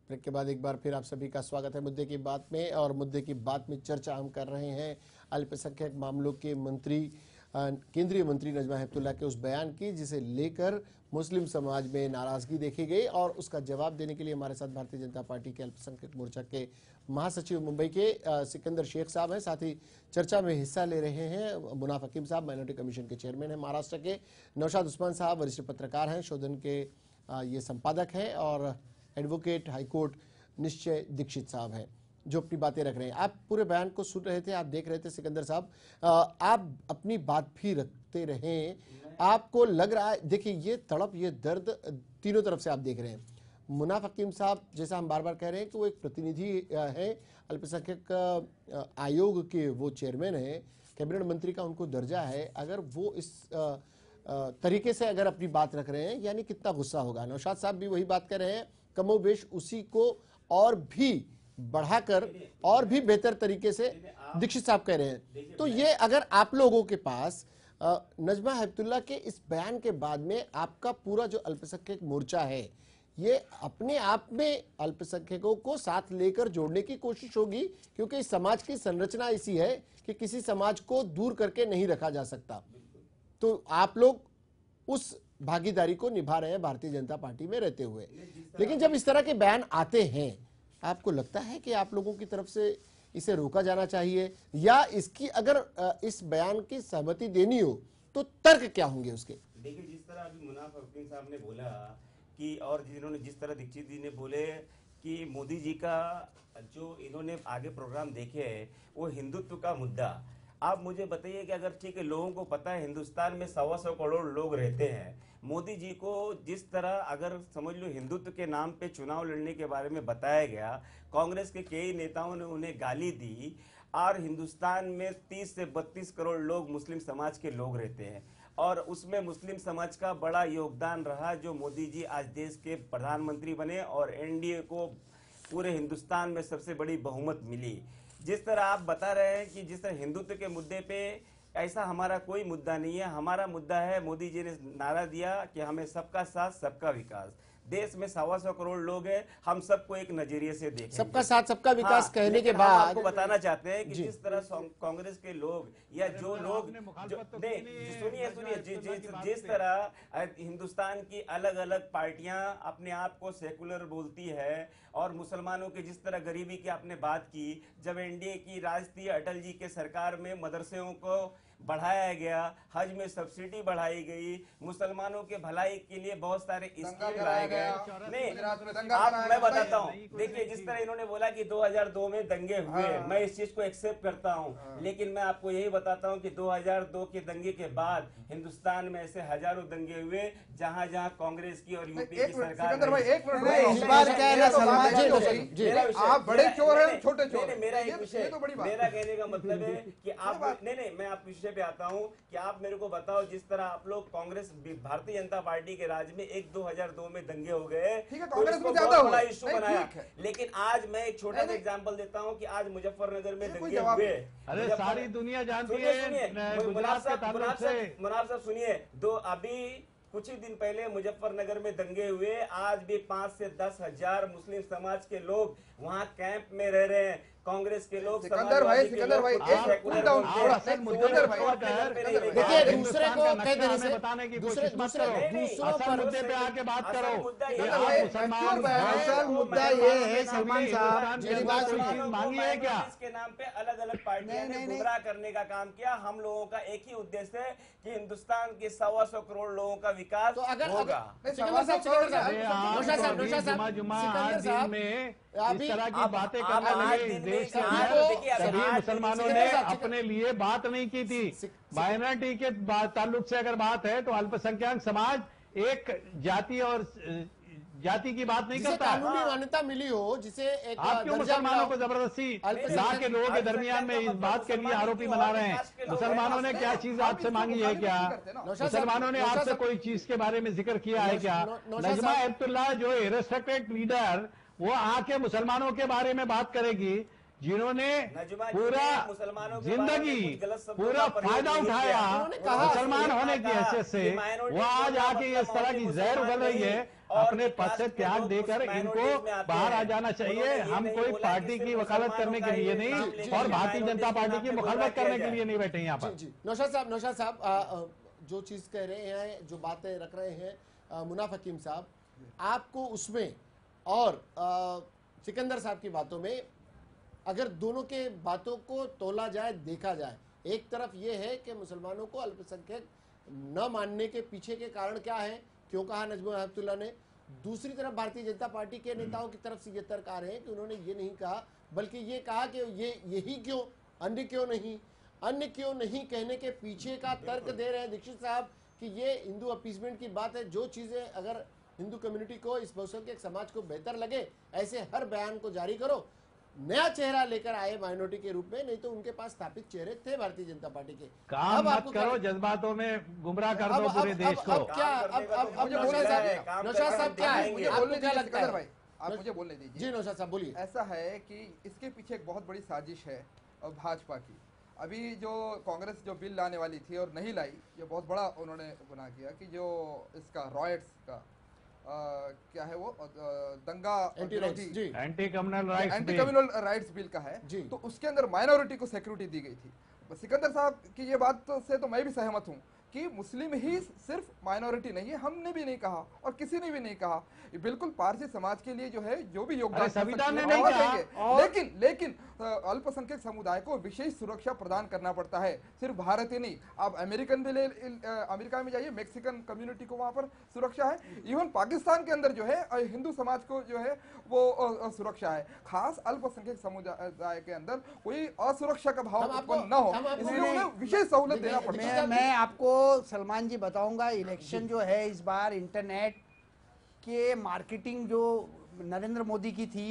ब्रेक के बाद एक बार फिर आप सभी का स्वागत है मुद्दे की बात में। और मुद्दे की बात में चर्चा हम कर रहे हैं अल्पसंख्यक मामलों के मंत्री, केंद्रीय मंत्री नजमा हेपतुल्ला के उस बयान की जिसे लेकर मुस्लिम समाज में नाराजगी देखी गई। और उसका जवाब देने के लिए हमारे साथ भारतीय जनता पार्टी के अल्पसंख्यक मोर्चा के महासचिव मुंबई के सिकंदर शेख साहब हैं। साथ ही चर्चा में हिस्सा ले रहे हैं मुनाफ हकीम साहब, माइनॉरिटी कमीशन के चेयरमैन हैं महाराष्ट्र के। नौशाद उस्मान साहब वरिष्ठ पत्रकार हैं, शोधन के ये संपादक हैं। और एडवोकेट हाईकोर्ट निश्चय दीक्षित साहब हैं जो अपनी बातें रख रहे हैं। आप पूरे बयान को सुन रहे थे, आप देख रहे थे सिकंदर साहब, आप अपनी बात भी रखते रहें। आपको लग रहा है, देखिए ये तड़प, ये दर्द तीनों तरफ से आप देख रहे हैं। मुनाफ हकीम साहब, जैसा हम बार बार कह रहे हैं कि वो एक प्रतिनिधि है, अल्पसंख्यक आयोग के वो चेयरमैन है, कैबिनेट मंत्री का उनको दर्जा है। अगर वो इस तरीके से अगर अपनी बात रख रहे हैं, यानी कितना गुस्सा होगा। नौशाद साहब भी वही बात कर रहे हैं, कमोबेश उसी को और भी बढ़ाकर और भी बेहतर तरीके से दीक्षित साहब कह रहे हैं। तो ये अगर आप लोगों के पास नजमा हेपतुल्ला के इस बयान के बाद में आपका पूरा जो अल्पसंख्यक मोर्चा है, ये अपने आप में अल्पसंख्यकों को साथ लेकर जोड़ने की कोशिश होगी, क्योंकि इस समाज की संरचना ऐसी है कि किसी समाज को दूर करके नहीं रखा जा सकता। तो आप लोग उस भागीदारी को निभा रहे हैं भारतीय जनता पार्टी में रहते हुए। लेकिन जब इस तरह के बयान आते हैं, आपको लगता है कि आप लोगों की तरफ से इसे रोका जाना चाहिए, या इसकी अगर इस बयान की सहमति देनी हो तो तर्क क्या होंगे उसके? देखिए, जिस तरह अभी मुनाफ हकीम साहब ने बोला कि, और जिन्होंने जिस तरह दीक्षित जी ने बोले कि मोदी जी का जो इन्होंने आगे प्रोग्राम देखे है वो हिंदुत्व का मुद्दा। आप मुझे बताइए कि अगर ठीक है, लोगों को पता है हिंदुस्तान में 125 करोड़ लोग रहते हैं, मोदी जी को जिस तरह अगर समझ लो हिंदुत्व के नाम पे चुनाव लड़ने के बारे में बताया गया, कांग्रेस के कई नेताओं ने उन्हें गाली दी, और हिंदुस्तान में 30 से 32 करोड़ लोग मुस्लिम समाज के लोग रहते हैं, और उसमें मुस्लिम समाज का बड़ा योगदान रहा जो मोदी जी आज देश के प्रधानमंत्री बने और एनडीए को पूरे हिंदुस्तान में सबसे बड़ी बहुमत मिली। जिस तरह आप बता रहे हैं कि जिस तरह हिंदुत्व के मुद्दे पे, ऐसा हमारा कोई मुद्दा नहीं है। हमारा मुद्दा है, मोदी जी ने नारा दिया कि हमें सबका साथ सबका विकास। देश में 125 करोड़ लोग हैं, हम सबको एक नजरिए से देखें। सबका साथ सबका विकास हाँ, कहने के हम बाद आपको बताना चाहते हैं कि जिस तरह कांग्रेस के लोग या जो लोग सुनिए, जिस तरह हिंदुस्तान की अलग अलग पार्टियां अपने आप को सेकुलर बोलती है, और मुसलमानों के जिस तरह गरीबी की आपने बात की, जब एनडीए की राज थी अटल जी के सरकार में मदरसों को बढ़ाया गया, हज में सब्सिडी बढ़ाई गई, मुसलमानों के भलाई के लिए बहुत सारे स्कीम लाए गए। नहीं, आप मैं बताता हूँ, देखिए जिस तरह इन्होंने बोला कि 2002 में दंगे हुए, मैं इस चीज को एक्सेप्ट करता हूँ, लेकिन मैं आपको यही बताता हूँ कि 2002 के दंगे के बाद हिंदुस्तान में ऐसे हजारों दंगे हुए जहाँ जहाँ कांग्रेस की और यूपी की सरकार। इस बार क्या है ना सलमान जी, आप बड़े चोर हैं, छोटे चोर। मेरा एक विषय, मेरा कहने का मतलब है कि आप नहीं, मैं आप विषय पे आता हूँ कि आप मेरे को बताओ, जिस तरह आप लोग कांग्रेस भारतीय जनता पार्टी के राज में 2002 में दंगे हो गए, कांग्रेस में बहुत बड़ा इशू बनाया, लेकिन आज मैं एक छोटा सा एग्जांपल देता हूँ कि आज मुजफ्फरनगर में दंगे हुए। अरे सारी दुनिया जानती है, मुनाफ साहब सुनिए, अभी कुछ ही दिन पहले मुजफ्फरनगर में दंगे हुए, आज भी 5 से 10 हजार मुस्लिम समाज के लोग वहाँ कैंप में रह रहे हैं। कांग्रेस के लोग, सिकंदर भाई, देखिए दूसरे को कह देने से दूसरों मुद्दे पे आके बात करो। असल मुद्दा ये है सलमान साहब, मेरी बात मांगी है क्या? इसके नाम पे अलग अलग पार्टियों ने गुमराह करने का काम किया। हम लोगों का एक ही उद्देश्य है कि हिंदुस्तान के 125 करोड़ लोगों का विकास होगा। इस तरह की बातें करने लगे देश के अंदर। सभी मुसलमानों ने अपने लिए बात नहीं की थी। माइनॉरिटी के ताल्लुक से अगर बात है तो अल्पसंख्यक समाज एक जाति और जाति की बात नहीं करता। कानूनी मान्यता मिली हो, जिसे एक आप क्यों मुसलमानों को जबरदस्ती ला के लोगों के दरमियान में इस बात के लिए आरोपी बना रहे हैं? मुसलमानों ने क्या चीज आपसे मांगी है क्या? मुसलमानों ने आपसे कोई चीज के बारे में जिक्र किया है क्या? नजमा हेपतुल्ला जो रेस्पेक्टेड लीडर, वो आके मुसलमानों के बारे में बात करेगी, जिन्होंने पूरा जिंदगी पूरा फायदा उठाया मुसलमान होने की हैसियत से, वो आज आके इस तरह की जहर उगल रही है। अपने पद से त्याग देकर इनको बाहर आ जाना चाहिए। हम कोई पार्टी की वकालत करने के लिए नहीं और भारतीय जनता पार्टी की मुखालफत करने के लिए नहीं बैठे यहाँ पर। नौशाद साहब जो चीज कह रहे हैं, जो बातें रख रहे हैं मुनाफ हकीम साहब, आपको उसमें और सिकंदर साहब की बातों में अगर दोनों के बातों को तोला जाए, देखा जाए, एक तरफ ये है कि मुसलमानों को अल्पसंख्यक न मानने के पीछे के कारण क्या है, क्यों कहा नजमा हेपतुल्ला ने, दूसरी तरफ भारतीय जनता पार्टी के नेताओं की तरफ से ये तर्क आ रहे हैं कि उन्होंने ये नहीं कहा, बल्कि ये कहा कि यही क्यों, अन्य क्यों नहीं, अन्य क्यों नहीं कहने के पीछे का तर्क दे रहे हैं दीक्षित साहब कि ये हिंदू अपीसमेंट की बात है। जो चीजें अगर हिंदू कम्युनिटी को, इस बहुसंख्यक समाज को बेहतर लगे, ऐसे हर बयान को जारी करो। नया चेहरा लेकर आए माइनॉरिटी के रूप में, नहीं तो उनके पास स्थापित चेहरे थे भारतीय जनता पार्टी के। काम मत करो, जजबातों में गुमराह कर दो पूरे देश को। अब क्या, अब नौशाद साहब क्या है, मुझे बोलने क्या लगता है भाई, आप मुझे बोलने दीजिए। जी नौशाद साहब बोलिए। ऐसा है कि इसके पीछे एक बहुत बड़ी साजिश है भाजपा की। अभी जो कांग्रेस जो बिल लाने वाली थी और नहीं लाई, ये बहुत बड़ा उन्होंने गुनाह किया कि जो इसका रॉयट्स का क्या है वो दंगा एंटी कम्युनल राइट्स बिल का है, तो उसके अंदर माइनॉरिटी को सिक्योरिटी दी गई थी। सिकंदर साहब की ये बात से तो मैं भी सहमत हूँ कि मुस्लिम ही सिर्फ माइनॉरिटी नहीं है, हमने भी नहीं कहा और किसी ने भी नहीं कहा। ये बिल्कुल पारसी समाज के लिए जो है जो भी योगदान संविधान ने कर नहीं सकती है, कहा। देंगे। लेकिन अल्पसंख्यक समुदाय को विशेष सुरक्षा प्रदान करना पड़ता है, सिर्फ भारत ही नहीं। आप अमेरिकन भी अमेरिका में जाइए, मैक्सिकन कम्युनिटी को वहां पर सुरक्षा है। इवन पाकिस्तान के अंदर जो है हिंदू समाज को जो है वो सुरक्षा है। खास अल्पसंख्यक समुदाय के अंदर कोई असुरक्षा का भाव उत्पन्न न हो, इसलिए उन्हें विशेष सहूलत देना पड़ता है। मैं आपको सलमान जी बताऊंगा, इलेक्शन जो है इस बार इंटरनेट के मार्केटिंग जो नरेंद्र मोदी की थी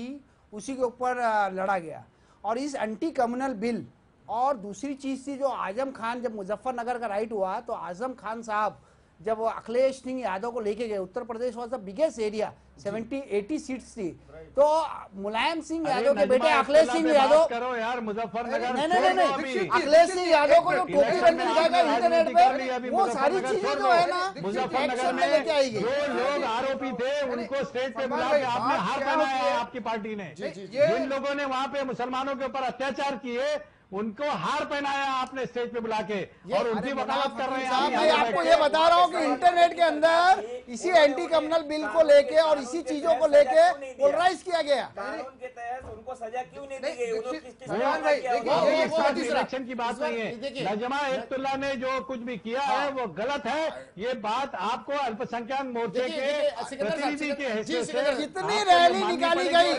उसी के ऊपर लड़ा गया। और इस एंटी कम्युनल बिल और दूसरी चीज थी जो आजम खान, जब मुजफ्फरनगर का राइट हुआ तो आजम खान साहब जब वो अखिलेश सिंह यादव को लेके गए, Uttar Pradesh was the biggest area, 70-80 seats थी, तो मुलायम सिंह यादव के बेटे अखिलेश सिंह यादव, करो यार मुजफ्फरनगर, नहीं, अखिलेश सिंह यादव को जो टोपी बन के दिखाएगा इंटरनेट पे, वो सारी चीजें जो है ना मुजफ्फरनगर में लेके आई गई। जो लोग आरोपी थे उनको स्टेज पे बुला के आपने हार पहनाया है आपकी पार्टी ने। जिन लोगों ने वहां पे मुसलमानों के ऊपर अत्याचार किए उनको हार पहनाया आपने स्टेज पे बुला के, और उनकी वकालत कर रहे हैं। मैं आपको ये बता रहा हूँ कि इंटरनेट के अंदर इसी एंटी कम्युनल बिल को लेके और इसी चीजों को लेके पोलराइज किया गया। कानून के तहत उनको सजा क्यों नहीं दी गई? इलेक्शन की बात नहीं है। नजमा हेपतुल्ला ने जो कुछ भी किया है वो गलत है। ये बात आपको अल्पसंख्यक मोर्चे के प्रतिनिधि के हैसियत से कितनी रैली निकाली गई,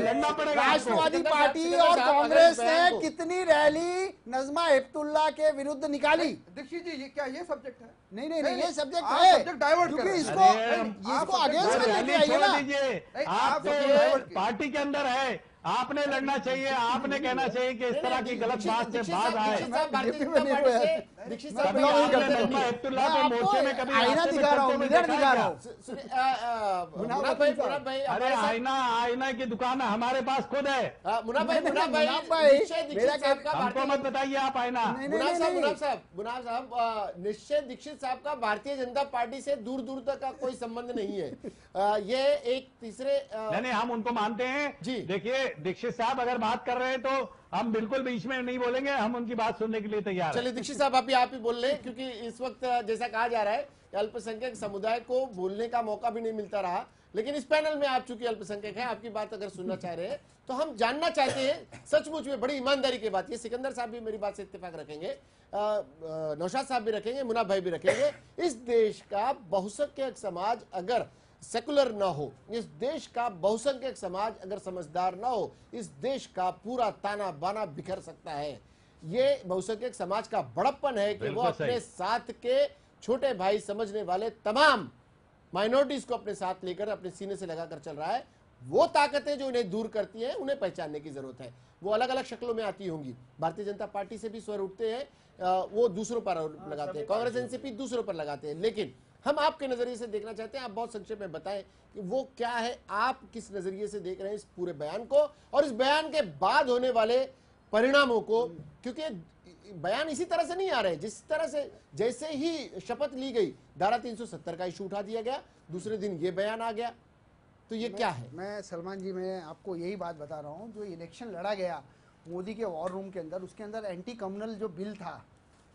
राष्ट्रवादी पार्टी और कांग्रेस ने कितनी रैली नजमा हेपतुल्ला के विरुद्ध निकाली। दीक्षित जी, ये क्या ये सब्जेक्ट है? नहीं, ये सब्जेक्ट है, सब्जेक्ट डाइवर्ट क्योंकि इसको अगेंस्ट में लेके आइए ना। आप तो पार्टी के अंदर है, आपने लड़ना चाहिए, आपने कहना चाहिए कि इस तरह की गलत बात से बात आए। मोर्चे में कभी आईना दिखा रहा हूँ, मिरर दिखा रहा हूँ। अरे आईना की दुकान हमारे पास खुद है। हमको मत बताइए आप आईना। मुनाफ साहब, निश्चय दीक्षित साहब का भारतीय जनता पार्टी से दूर दूर तक का कोई संबंध नहीं है। ये एक तीसरे नहीं, हम उनको मानते हैं जी। देखिए दीक्षित साहब अगर बात कर रहे हैं तो हम बिल्कुल बीच में नहीं बोलेंगे, हम उनकी बात सुनने के लिए तैयार हैं। चलिए दीक्षित साहब अभी आप ही बोल रहे हैं, क्योंकि इस वक्त जैसा कहा जा रहा है अल्पसंख्यक समुदाय को बोलने का मौका भी नहीं मिलता रहा, लेकिन इस पैनल में आप चूंकि अल्पसंख्यक हैं, आपकी बात अगर सुनना चाह रहे हैं तो हम जानना चाहते हैं सचमुच में बड़ी ईमानदारी की बात। ये सिकंदर साहब भी मेरी बात से इत्तेफाक रखेंगे, नौशाद साहब भी रखेंगे, मुनाफ भाई भी रखेंगे। इस देश का बहुसंख्यक समाज अगर सेकुलर ना हो, इस देश का बहुसंख्यक समाज अगर समझदार ना हो, इस देश का पूरा ताना बाना बिखर सकता है। ये बहुसंख्यक समाज का बड़प्पन है कि वो अपने साथ के छोटे भाई समझने वाले तमाम माइनॉरिटीज को अपने साथ लेकर अपने सीने से लगाकर चल रहा है। वो ताकतें जो इन्हें दूर करती हैं उन्हें पहचानने की जरूरत है। वो अलग अलग शक्लों में आती होंगी। भारतीय जनता पार्टी से भी स्वर उठते हैं, वो दूसरों पर लगाते हैं, कांग्रेस एनसीपी दूसरों पर लगाते हैं, लेकिन हम आपके नजरिए से देखना चाहते हैं। आप बहुत संक्षेप में बताएं कि वो क्या है, आप किस नजरिए से देख रहे हैं इस पूरे बयान को और इस बयान के बाद होने वाले परिणामों को, क्योंकि बयान इसी तरह से नहीं आ रहे जिस तरह से जैसे ही शपथ ली गई धारा 370 का इशू उठा दिया गया, दूसरे दिन ये बयान आ गया, तो ये क्या है? मैं सलमान जी, मैं आपको यही बात बता रहा हूँ, जो इलेक्शन लड़ा गया मोदी के वॉर रूम के अंदर, उसके अंदर एंटी कम्युनल जो बिल था,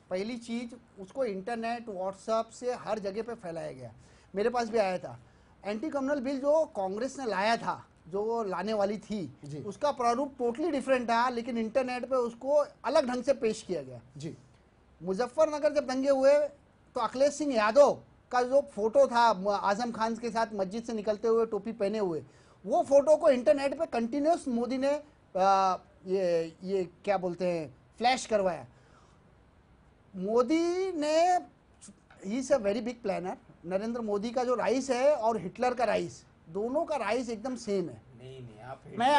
पहली चीज उसको इंटरनेट व्हाट्सएप से हर जगह पे फैलाया गया। मेरे पास भी आया था एंटी कम्युनल बिल जो कांग्रेस ने लाया था, जो लाने वाली थी, उसका प्रारूप टोटली डिफरेंट था, लेकिन इंटरनेट पे उसको अलग ढंग से पेश किया गया जी। मुजफ्फरनगर जब दंगे हुए तो अखिलेश सिंह यादव का जो फोटो था आजम खान के साथ मस्जिद से निकलते हुए टोपी पहने हुए, वो फोटो को इंटरनेट पे कंटिन्यूस मोदी ने ये क्या बोलते हैं फ्लैश करवाया। मोदी ने, he is a very big planner. Narendra Modi का जो राइस है और हिटलर का राइस, दोनों का राइस एकदम सेम है। मैं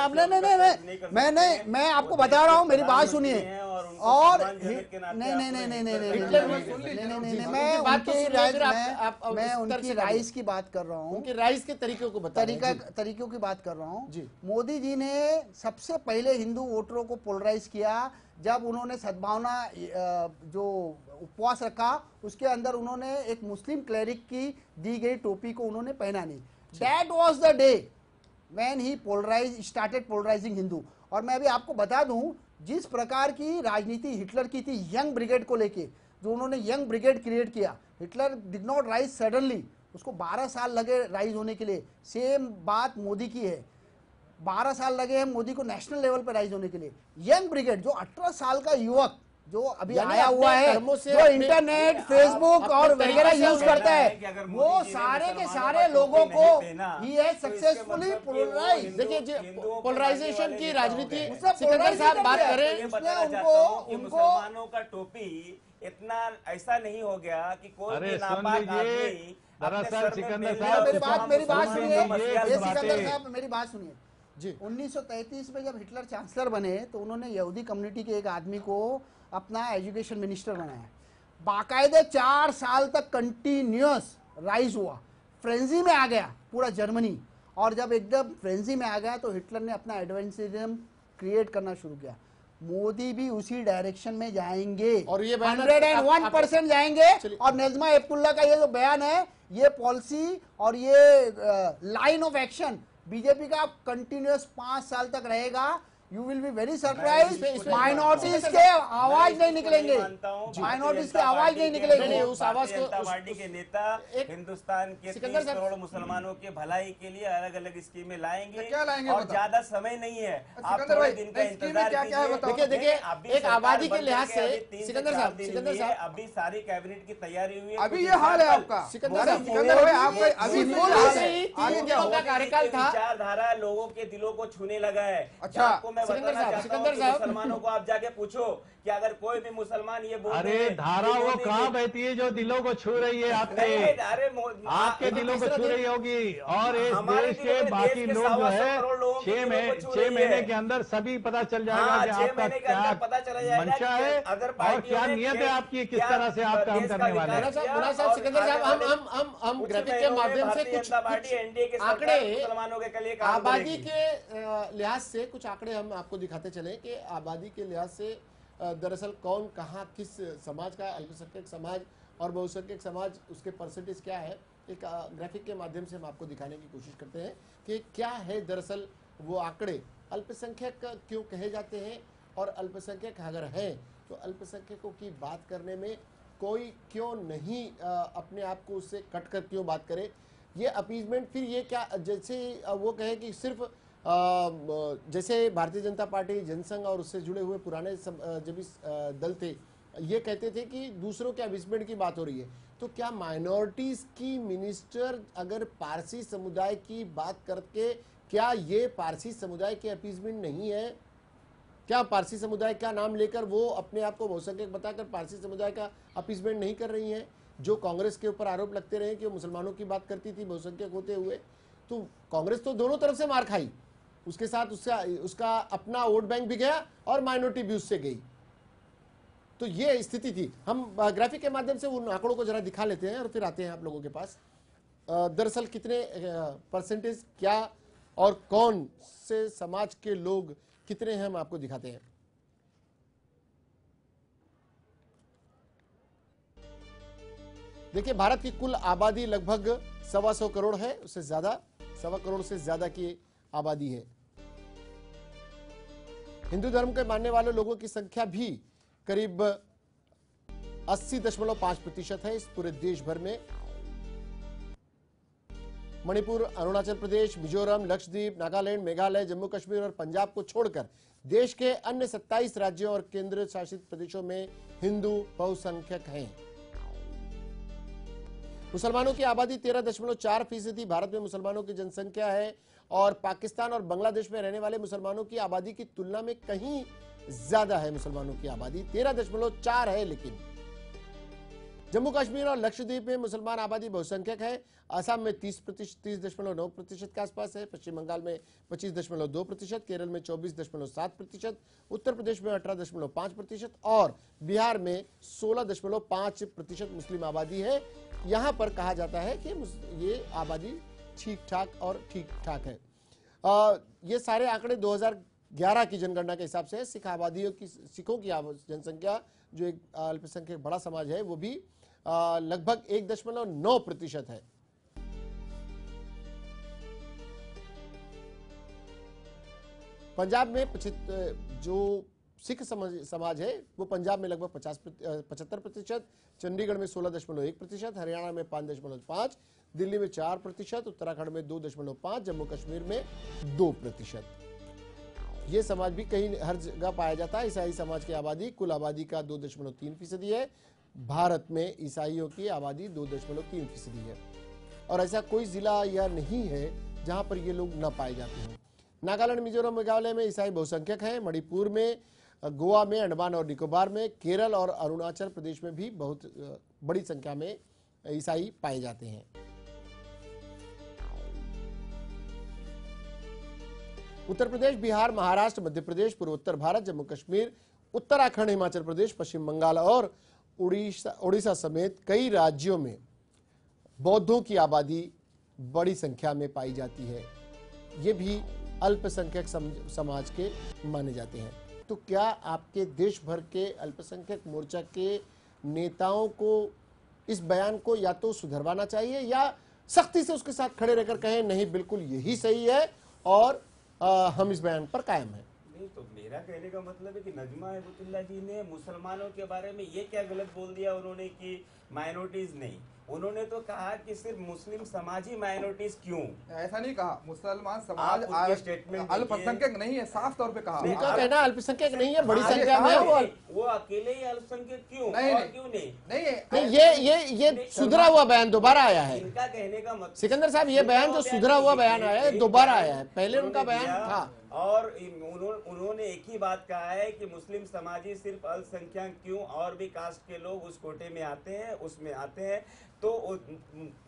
आपको बता रहा हूँ, मेरी बात सुनिए। और मैं उनकी राइस की बात कर रहा हूँ, उनके राइस के तरीकों को तरीकों की बात कर रहा हूँ। मोदी जी ने सबसे पहले हिंदू वोटरों को पोलराइज किया जब उन्होंने सद्भावना जो उपवास रखा, उसके अंदर उन्होंने एक मुस्लिम क्लेरिक की दी गई टोपी को उन्होंने पहना नहीं। That was the day when he started polarising Hindu. और मैं अभी आपको बता दूं, जिस प्रकार की राजनीति हिटलर की थी यंग ब्रिगेड को लेके, जो उन्होंने यंग ब्रिगेड क्रिएट किया, Hitler did not rise suddenly, उसको 12 साल लगे राइज होने के लिए। सेम बात मोदी की है, 12 साल लगे हैं मोदी को नेशनल लेवल पर राइज होने के लिए। यंग ब्रिगेड जो 18 साल का युवक जो अभी आया हुआ है, जो इंटरनेट, फेसबुक और वगैरह यूज करता है, वो सारे के सारे लोगों को ही है सक्सेसफुली पोलराइज। देखिए पोलराइजेशन की राजनीति सिकंदर साहब बात करें, उनको मुसलमानों का टोपी इतना ऐसा नहीं हो गया कि कोई भी नापाक आदमी दरअसल सिकंदर साहब मेरी बात सुनिए, ये सिकंदर बातें साहब मेरी बात सुनिए जी। 1933 में जब हिटलर चांसलर बने तो उन्होंने यहूदी कम्युनिटी के एक आदमी को अपना एजुकेशन मिनिस्टर बनाया। बाकायदे 4 साल तक कंटिन्यूअस राइज हुआ, फ्रेंजी में आ गया पूरा जर्मनी, और जब एकदम फ्रेंजी में आ गया तो हिटलर ने अपना एडवेंसिज्म क्रिएट करना शुरू किया। मोदी भी उसी डायरेक्शन में जाएंगे और ये 101% जाएंगे। और नजमा हेपतुल्ला का ये जो बयान है, ये पॉलिसी और ये लाइन ऑफ एक्शन बीजेपी का कंटिन्यूअस 5 साल तक रहेगा। You will be very surprise, minorities के आवाज नहीं निकलेंगे, माइनॉरिटीज की आवाज नहीं निकलेंगे। उस आवाज को पार्टी के नेता हिंदुस्तान के 30 करोड़ मुसलमानों के भलाई के लिए अलग अलग स्कीमें लाएंगे, और ज्यादा समय नहीं है, आप थोड़े दिन का इंतजार कीजिए। देखिए एक आबादी के लिहाज से सिकंदर साहब अभी सारी कैबिनेट की तैयारी हुई है, अभी ये हाल है आपका। सिकंदर भाई आपका अभी 3 दिनों का कार्यकाल था, विचारधारा लोगों के दिलों को छूने लगा है। अच्छा, आपको मैं बताना चाहता हूं कि मुसलमानों को आप जाके पूछो कि अगर कोई भी मुसलमान ये बोल अरे धारा वो कहाँ बहती है जो दिलों को छू रही है आपके? आपके दिलों को छू रही होगी, और इस देश के बाकी लोग जो है 6 महीने के अंदर सभी पता चल जाएगा कि आपका क्या मंशा है और क्या नियत है आपकी, किस तरह से आप काम करने वाले हैं। सिकंदर साहब हम ग्राफिक के माध्यम से कुछ आंकड़े आबादी के लिहाज से कुछ आंकड़े हम आपको दिखाते चले कि आबादी के लिहाज से दरअसल कौन कहाँ किस समाज का, अल्पसंख्यक समाज और बहुसंख्यक समाज, उसके परसेंटेज क्या है, एक ग्राफिक के माध्यम से हम आपको दिखाने की कोशिश करते हैं कि क्या है दरअसल वो आंकड़े। अल्पसंख्यक क्यों कहे जाते हैं, और अल्पसंख्यक अगर हैं तो अल्पसंख्यकों की बात करने में कोई क्यों नहीं अपने आप को उससे कट कर क्यों बात करे। ये अपीजमेंट फिर ये क्या, जैसे वो कहे कि सिर्फ जैसे भारतीय जनता पार्टी, जनसंघ और उससे जुड़े हुए पुराने जब इस दल थे, ये कहते थे कि दूसरों के अपीजमेंट की बात हो रही है, तो क्या माइनॉरिटीज की मिनिस्टर अगर पारसी समुदाय की बात करके, क्या ये पारसी समुदाय के अपीजमेंट नहीं है? क्या पारसी समुदाय का नाम लेकर वो अपने आप को बहुसंख्यक बताकर पारसी समुदाय का अपीजमेंट नहीं कर रही हैं? जो कांग्रेस के ऊपर आरोप लगते रहे कि वो मुसलमानों की बात करती थी बहुसंख्यक होते हुए, तो कांग्रेस तो दोनों तरफ से मार खाई, उसके साथ उसका अपना वोट बैंक भी गया और माइनॉरिटी भी उससे गई। तो ये स्थिति थी। हम ग्राफिक के माध्यम से उन आंकड़ों को जरा दिखा लेते हैं और फिर आते हैं आप लोगों के पास। दरअसल कितने परसेंटेज, क्या और कौन से समाज के लोग कितने हैं, हम आपको दिखाते हैं। देखिए भारत की कुल आबादी लगभग 125 करोड़ है, उससे ज्यादा 125 करोड़ से ज्यादा की आबादी है। हिंदू धर्म के मानने वाले लोगों की संख्या भी करीब 80.5% है इस पूरे देश भर में। मणिपुर, अरुणाचल प्रदेश, मिजोरम, लक्षद्वीप, नागालैंड, मेघालय, जम्मू कश्मीर और पंजाब को छोड़कर देश के अन्य 27 राज्यों और केंद्र शासित प्रदेशों में हिंदू बहुसंख्यक हैं। मुसलमानों की आबादी 13.4% भारत में मुसलमानों की जनसंख्या है, और पाकिस्तान और बांग्लादेश में रहने वाले मुसलमानों की आबादी की तुलना में कहीं ज्यादा है। मुसलमानों की आबादी 13.4 है, लेकिन जम्मू कश्मीर और लक्षद्वीप में मुसलमान आबादी बहुसंख्यक है। असम में 30.9% के आसपास है, पश्चिम बंगाल में 25.2%, केरल में 24.7%, उत्तर प्रदेश में 18.5% और बिहार में 16.5% मुस्लिम आबादी है। यहां पर कहा जाता है कि ये आबादी ठीक ठाक और ठीक ठाक है। ये सारे आंकड़े 2011 की जनगणना के हिसाब से है। सिखों की जनसंख्या जो एक अल्पसंख्यक बड़ा समाज है, वो भी लगभग 1.9% है। पंजाब में जो सिख समाज है वो पंजाब में लगभग 75%, चंडीगढ़ में 16.1%, हरियाणा में 5.5%, दिल्ली में 4%, उत्तराखंड में 2.5%, जम्मू कश्मीर में 2%। ये समाज भी कहीं हर जगह पाया जाता है। ईसाई समाज की आबादी कुल आबादी का 2.3% है। भारत में ईसाइयों की आबादी 2.3% है और ऐसा कोई जिला या नहीं है जहां पर ये लोग न पाए जाते हैं। नागालैंड, मिजोरम, मेघालय में ईसाई बहुसंख्यक हैं। मणिपुर में, गोवा में, अंडमान और निकोबार में, केरल और अरुणाचल प्रदेश में भी बहुत बड़ी संख्या में ईसाई पाए जाते हैं। उत्तर प्रदेश, बिहार, महाराष्ट्र, मध्य प्रदेश, पूर्वोत्तर भारत, जम्मू कश्मीर, उत्तराखंड, हिमाचल प्रदेश, पश्चिम बंगाल और उड़ीसा समेत कई राज्यों में बौद्धों की आबादी बड़ी संख्या में पाई जाती है। ये भी अल्पसंख्यक समाज के माने जाते हैं। तो क्या आपके देश भर के अल्पसंख्यक मोर्चा के नेताओं को इस बयान को या तो सुधरवाना चाहिए या सख्ती से उसके साथ खड़े रहकर कहें नहीं बिल्कुल यही सही है और हम इस बयान पर कायम हैं? नहीं, तो मेरा कहने का मतलब है कि नजमा हेपतुल्ला जी ने मुसलमानों के बारे में ये क्या गलत बोल दिया उन्होंने कि माइनॉरिटीज नहीं, उन्होंने तो कहा कि सिर्फ मुस्लिम समाज ही माइनॉरिटीज क्यों? ऐसा नहीं कहा, मुसलमान समाज स्टेटमेंट अल्पसंख्यक नहीं है, साफ तौर पे कहा। उनका कहना अल्पसंख्यक नहीं है, बड़ी संख्या में वो अकेले ही अल्पसंख्यक क्यों? क्यों नहीं, ये सुधरा हुआ बयान दोबारा आया है। इनका कहने का मतलब सिकंदर साहब, ये बयान जो सुधरा हुआ बयान आया है दोबारा आया है, पहले उनका बयान था और उन्होंने एक ही बात कहा है कि मुस्लिम समाजी सिर्फ अल्पसंख्यक क्यों, और भी कास्ट के लोग उस कोटे में आते हैं, उसमें आते हैं, तो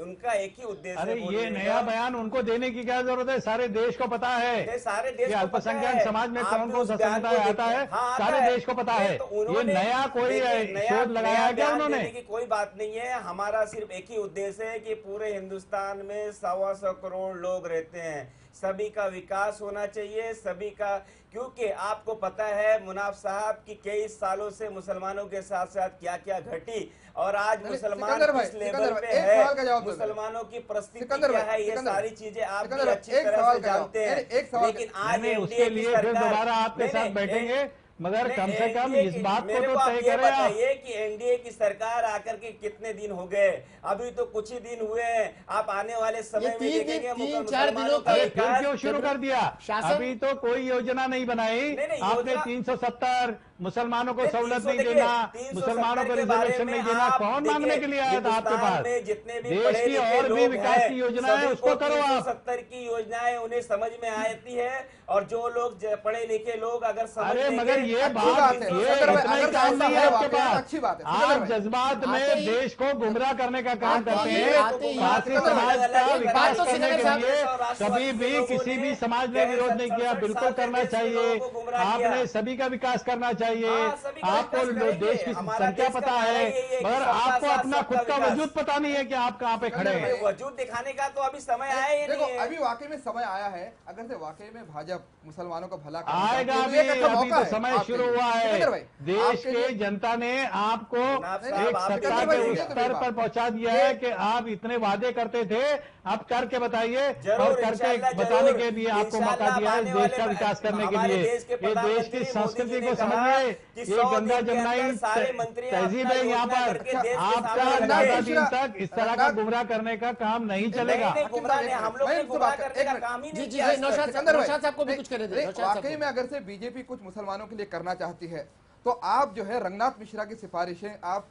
उनका एक ही उद्देश्य अरे है। ये नया बयान उनको देने की क्या जरूरत है? सारे देश को पता है, सारे देश को अल्पसंख्यक समाज में कौन कौन सा समुदाय आता है, सारे देश को पता है। ये नया कोई शोध लगाया है क्या उन्होंने? की कोई बात नहीं है, हमारा सिर्फ एक ही उद्देश्य है कि पूरे हिंदुस्तान में 125 करोड़ लोग रहते हैं, सभी का विकास होना चाहिए, सभी का, क्योंकि आपको पता है मुनाफ साहब की कई सालों से मुसलमानों के साथ साथ क्या क्या घटी और आज मुसलमान किस लेवल पे है, मुसलमानों की परिस्थिति क्या है, ये सारी चीजें आप भी अच्छी तरह से जानते हैं। लेकिन आज उसके लिए फिर दोबारा आपके साथ बैठेंगे, मगर कम से कम इस बात को तो तय करें। बताइए कि एनडीए की सरकार आकर के कितने दिन हो गए? अभी तो कुछ ही दिन हुए हैं, आप आने वाले समय में देखेंगे 3-4 दिनों का फिर क्यों शुरू कर दिया? अभी तो कोई योजना नहीं बनाई। आपने 370 मुसलमानों को सहूलत नहीं देना, मुसलमानों को रिजर्वेशन नहीं देना, कौन मांगने के लिए आया था आपके पास? जितने भी देश की और भी विकास की योजना है उसको करो आप। 70 की योजनाएं उन्हें समझ में आती है और जो लोग पढ़े लिखे लोग अगर समझ अरे मगर ये बात ये इतना काम नहीं है आपके पास। अच्छी बात है, आप जज्बात में देश को गुमराह करने का काम करते हैं। साथी समाज का विकास करने के लिए कभी भी किसी भी समाज ने विरोध नहीं किया, बिल्कुल करना चाहिए। आपने सभी का विकास करना चाहिए। आपको देश की संख्या पता है, मगर आपको अपना खुद का वजूद पता नहीं है कि आप कहाँ पे खड़े हैं। वजूद दिखाने का तो अभी समय आया ही नहीं है। अभी वाकई में समय आया है, अगर से वाकई में भाजपा मुसलमानों का भला आएगा भी, अभी तो समय शुरू हुआ है। देश के जनता ने आपको एक सत्ता के उस स्तर पर पहुंचा दिया है कि आप इतने वादे करते थे, अब करके बताइए और करके बताने के लिए आपको मौका दिया है देश का विकास करने के लिए। ये देश की संस्कृति को समझिए, ये गंगा जमुनाई तहजीब है। यहाँ पर आपका ज्यादा दिन तक इस तरह का गुमराह करने का काम नहीं चलेगा। हम लोग ने गुमराह करने का काम ही नहीं किया। नौशाद साहब को भी कुछ कहने दें। वाकई में अगर से बीजेपी कुछ मुसलमानों के लिए करना चाहती है तो आप जो है रंगनाथ मिश्रा की सिफारिशें आप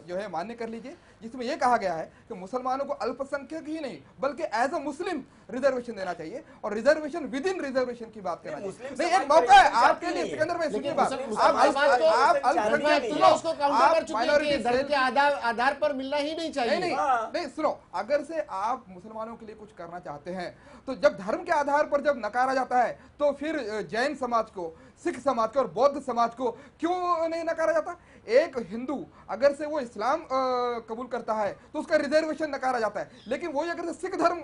जो है मान्य कर लीजिए, जिसमें यह कहा गया है कि मुसलमानों को अल्पसंख्यक ही नहीं बल्कि एज अ मुस्लिम रिजर्वेशन देना चाहिए और रिजर्वेशन विद इन रिजर्वेशन की बात करना चाहिए। नहीं, एक मौका है आपके लिए सिकंदर भाई, सुनिए बात। आप धर्म के आधार पर मिलना ही नहीं चाहिए। नहीं सुनो, अगर से आप मुसलमानों के लिए कुछ करना चाहते हैं तो जब धर्म के आधार पर जब नकारा जाता है तो फिर जैन समाज को, सिख समाज को और बौद्ध समाज को क्यों नहीं नकारा जाता? एक हिंदू अगर से वो इस्लाम कबूल करता है तो उसका रिजर्वेशन नकारा जाता है, लेकिन वही अगर से सिख धर्म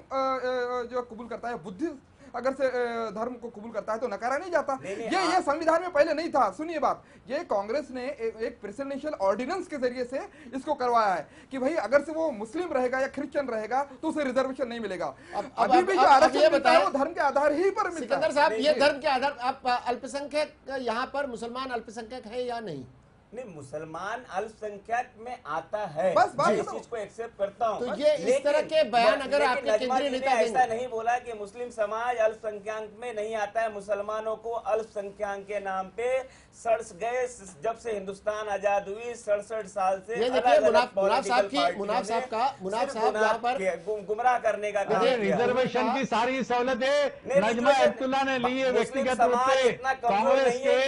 जो कबूल करता है, बुद्धिस्ट अगर से धर्म को कबूल करता है तो नकारा नहीं जाता। नहीं, ये संविधान में पहले नहीं था। सुनिए बात, ये कांग्रेस ने एक प्रेसिडेंशियल ऑर्डिनेंस के जरिए से इसको करवाया है कि भाई अगर से वो मुस्लिम रहेगा या क्रिश्चियन रहेगा तो उसे रिजर्वेशन नहीं मिलेगा। अभी भी जो आरक्षण मिलता है वो धर्म के आधार ही पर मिलता है। सिकंदर साहब, ये धर्म के आधार, आप अल्पसंख्यक यहाँ पर मुसलमान अल्पसंख्यक है या नहीं? नहीं, मुसलमान अल्पसंख्यक में आता है, बस बात इस चीज को एक्सेप्ट करता हूँ। तो ये इस तरह के बयान अगर आपके केंद्रीय नेता ऐसा नहीं बोला कि मुस्लिम समाज अल्पसंख्यक में नहीं आता है। मुसलमानों को अल्पसंख्यक के नाम पे सड़ गए जब से हिंदुस्तान आजाद हुई 67 साल से। ये देखिए मुनाफ साहब यहाँ पर गुमराह करने का काम किया। रिजर्वेशन की सारी सहूलतें नजमा हेपतुल्लाह ने ली है व्यक्तिगत रूप से। कांग्रेस के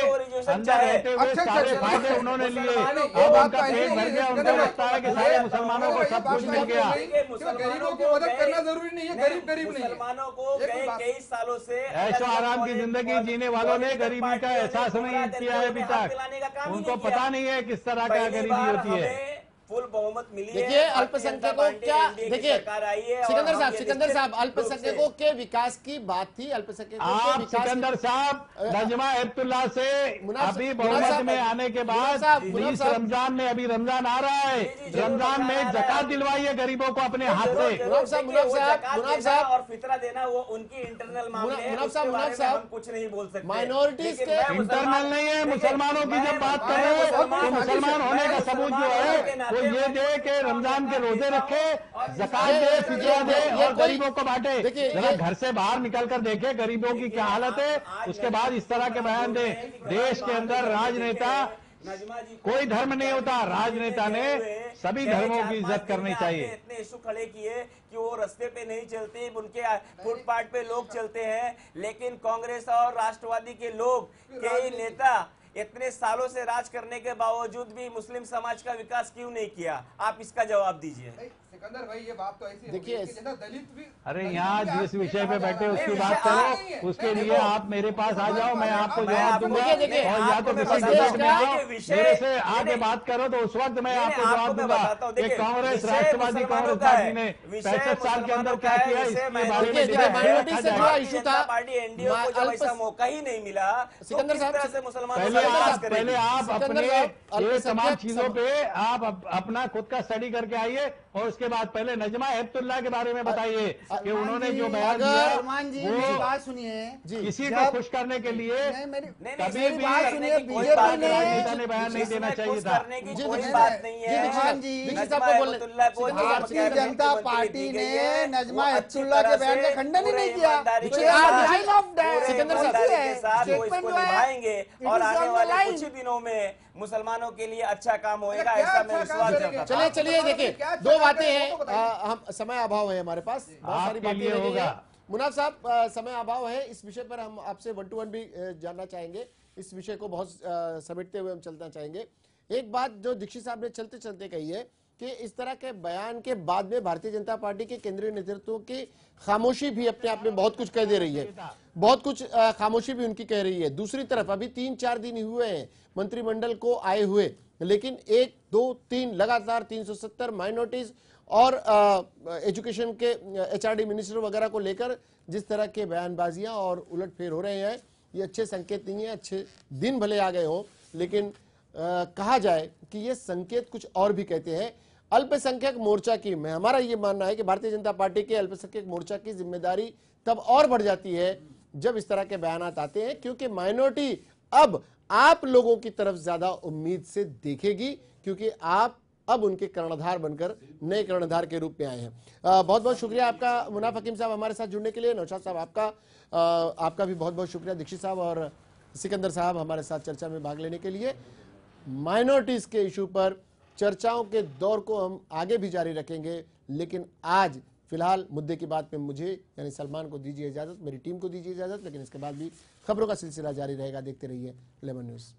अंदर रहते हुए सारे फायदे उन्होंने लिए। अब उनका पेट भर गया, उनको लगता है कि सारे मुसलमानों को सब कुछ मिल गया। गरीबों की मदद करना जरूरी नहीं है, गरीब नहीं है। मुसलमानों को कई सालों से ऐशो आराम की जिंदगी जीने वालों ने गरीबी का एहसास नहीं किया है अभी तक। उनको पता नहीं है किस तरह का गरीबी होती है। फुल बहुमत मिली। देखिए अल्पसंख्यकों क्या, देखिए सिकंदर साहब अल्पसंख्यकों के विकास की बात थी। अल्पसंख्यकों के विकास, सिकंदर साहब नजमा हेपतुल्लाह से अभी बहुमत में आने के बाद 20 रमजान में, अभी रमजान आ रहा है, रमजान में ज़कात दिलवाई है गरीबों को अपने हाथ से। मुनाफ साहब और फितरा देना वो उनकी इंटरनल मामले हैं, उसके बारे में हम कुछ नहीं बोल सकते। माइनॉरिटीज के इंटरनल नहीं है। मुसलमानों की जब बात कर रहे हैं तो मुसलमान होने का सबूत जो है ये दे के रमजान के रोजे रखे, ज़कात दे, फितरा दे और गरीबों को बांटे। जरा घर से बाहर निकल कर देखे गरीबों की क्या हालत है, उसके बाद इस तरह के बयान दे। देश के अंदर राजनेता कोई धर्म नहीं होता, राजनेता ने सभी धर्मों की इज्जत करनी चाहिए। इतने इशू खड़े किए कि वो रास्ते पे नहीं चलते, उनके फुटपाथ पे लोग चलते हैं, लेकिन कांग्रेस और राष्ट्रवादी के लोग कई नेता इतने सालों से राज करने के बावजूद भी मुस्लिम समाज का विकास क्यों नहीं किया? आप इसका जवाब दीजिए। सिकंदर भाई ये बात तो ऐसी देखिए, दलित भी, अरे यहाँ जिस विषय पे बैठे उसकी बात करो, उसके लिए आप मेरे पास आ जाओ, मैं आपको जवाब दूंगा। और या तो किसी डिबेट में आओ, मेरे से आगे बात करो तो उस वक्त मैं आपको जवाब दूंगा कि कांग्रेस, राष्ट्रवादी कांग्रेस पार्टी ने 65 साल के अंदर क्या किया, इसके बारे में इशू था। पार्टी एनडीओ को जब ऐसा मौका ही नहीं मिला, सिकंदर साहब से मुसलमान पहले आप अपने ये तमाम चीजों पे आप अपना खुद का स्टडी करके आइए और उसके बाद पहले नजमा हेपतुल्लाह के बारे में बताइए कि उन्होंने जो बयान दिया वो बात सुनिए, किसी को खुश करने के लिए कभी भी बीजेपी ने बयान नहीं देना चाहिए था। भारतीय जनता पार्टी ने नजमा हेपतुल्लाह के बयान का खंडन ही नहीं किया। निभाएंगे और आने वाले कुछ ही दिनों में मुसलमानों के लिए अच्छा काम होएगा, ऐसा मैं विश्वास करता हूं। चलिए देखिए, दो बातें हैं, हम समय अभाव है हमारे पास, बहुत सारी बातें होगा। मुनाफ साहब समय अभाव है, इस विषय पर हम आपसे 1 to 1 भी जानना चाहेंगे। इस विषय को बहुत समेटते हुए हम चलना चाहेंगे। एक बात जो दीक्षित साहब ने चलते चलते कही है कि इस तरह के बयान के बाद में भारतीय जनता पार्टी के केंद्रीय नेतृत्व की खामोशी भी अपने आप में बहुत कुछ कह दे रही है, बहुत कुछ खामोशी भी उनकी कह रही है। दूसरी तरफ अभी 3-4 दिन हुए हैं मंत्रिमंडल को आए हुए, लेकिन 1, 2, 3 लगातार 370 माइनॉरिटीज और एजुकेशन के HRD मिनिस्टर वगैरह को लेकर जिस तरह के बयानबाजियां और उलटफेर हो रहे हैं, ये अच्छे संकेत नहीं है। अच्छे दिन भले आ गए हों, लेकिन कहा जाए कि ये संकेत कुछ और भी कहते हैं। अल्पसंख्यक मोर्चा की, मैं हमारा ये मानना है कि भारतीय जनता पार्टी के अल्पसंख्यक मोर्चा की जिम्मेदारी तब और बढ़ जाती है जब इस तरह के बयानात आते हैं, क्योंकि माइनॉरिटी अब आप लोगों की तरफ ज्यादा उम्मीद से देखेगी, क्योंकि आप अब उनके कर्णधार बनकर नए कर्णधार के रूप में आए हैं। बहुत बहुत शुक्रिया आपका मुनाफ हकीम साहब हमारे साथ जुड़ने के लिए। नौशाद साहब आपका भी बहुत बहुत शुक्रिया। दीक्षित साहब और सिकंदर साहब हमारे साथ चर्चा में भाग लेने के लिए। माइनॉरिटीज के इशू पर चर्चाओं के दौर को हम आगे भी जारी रखेंगे, लेकिन आज फिलहाल मुद्दे की बात में मुझे यानी सलमान को दीजिए इजाजत, मेरी टीम को दीजिए इजाजत, लेकिन इसके बाद भी खबरों का सिलसिला जारी रहेगा। देखते रहिए लेमन न्यूज़।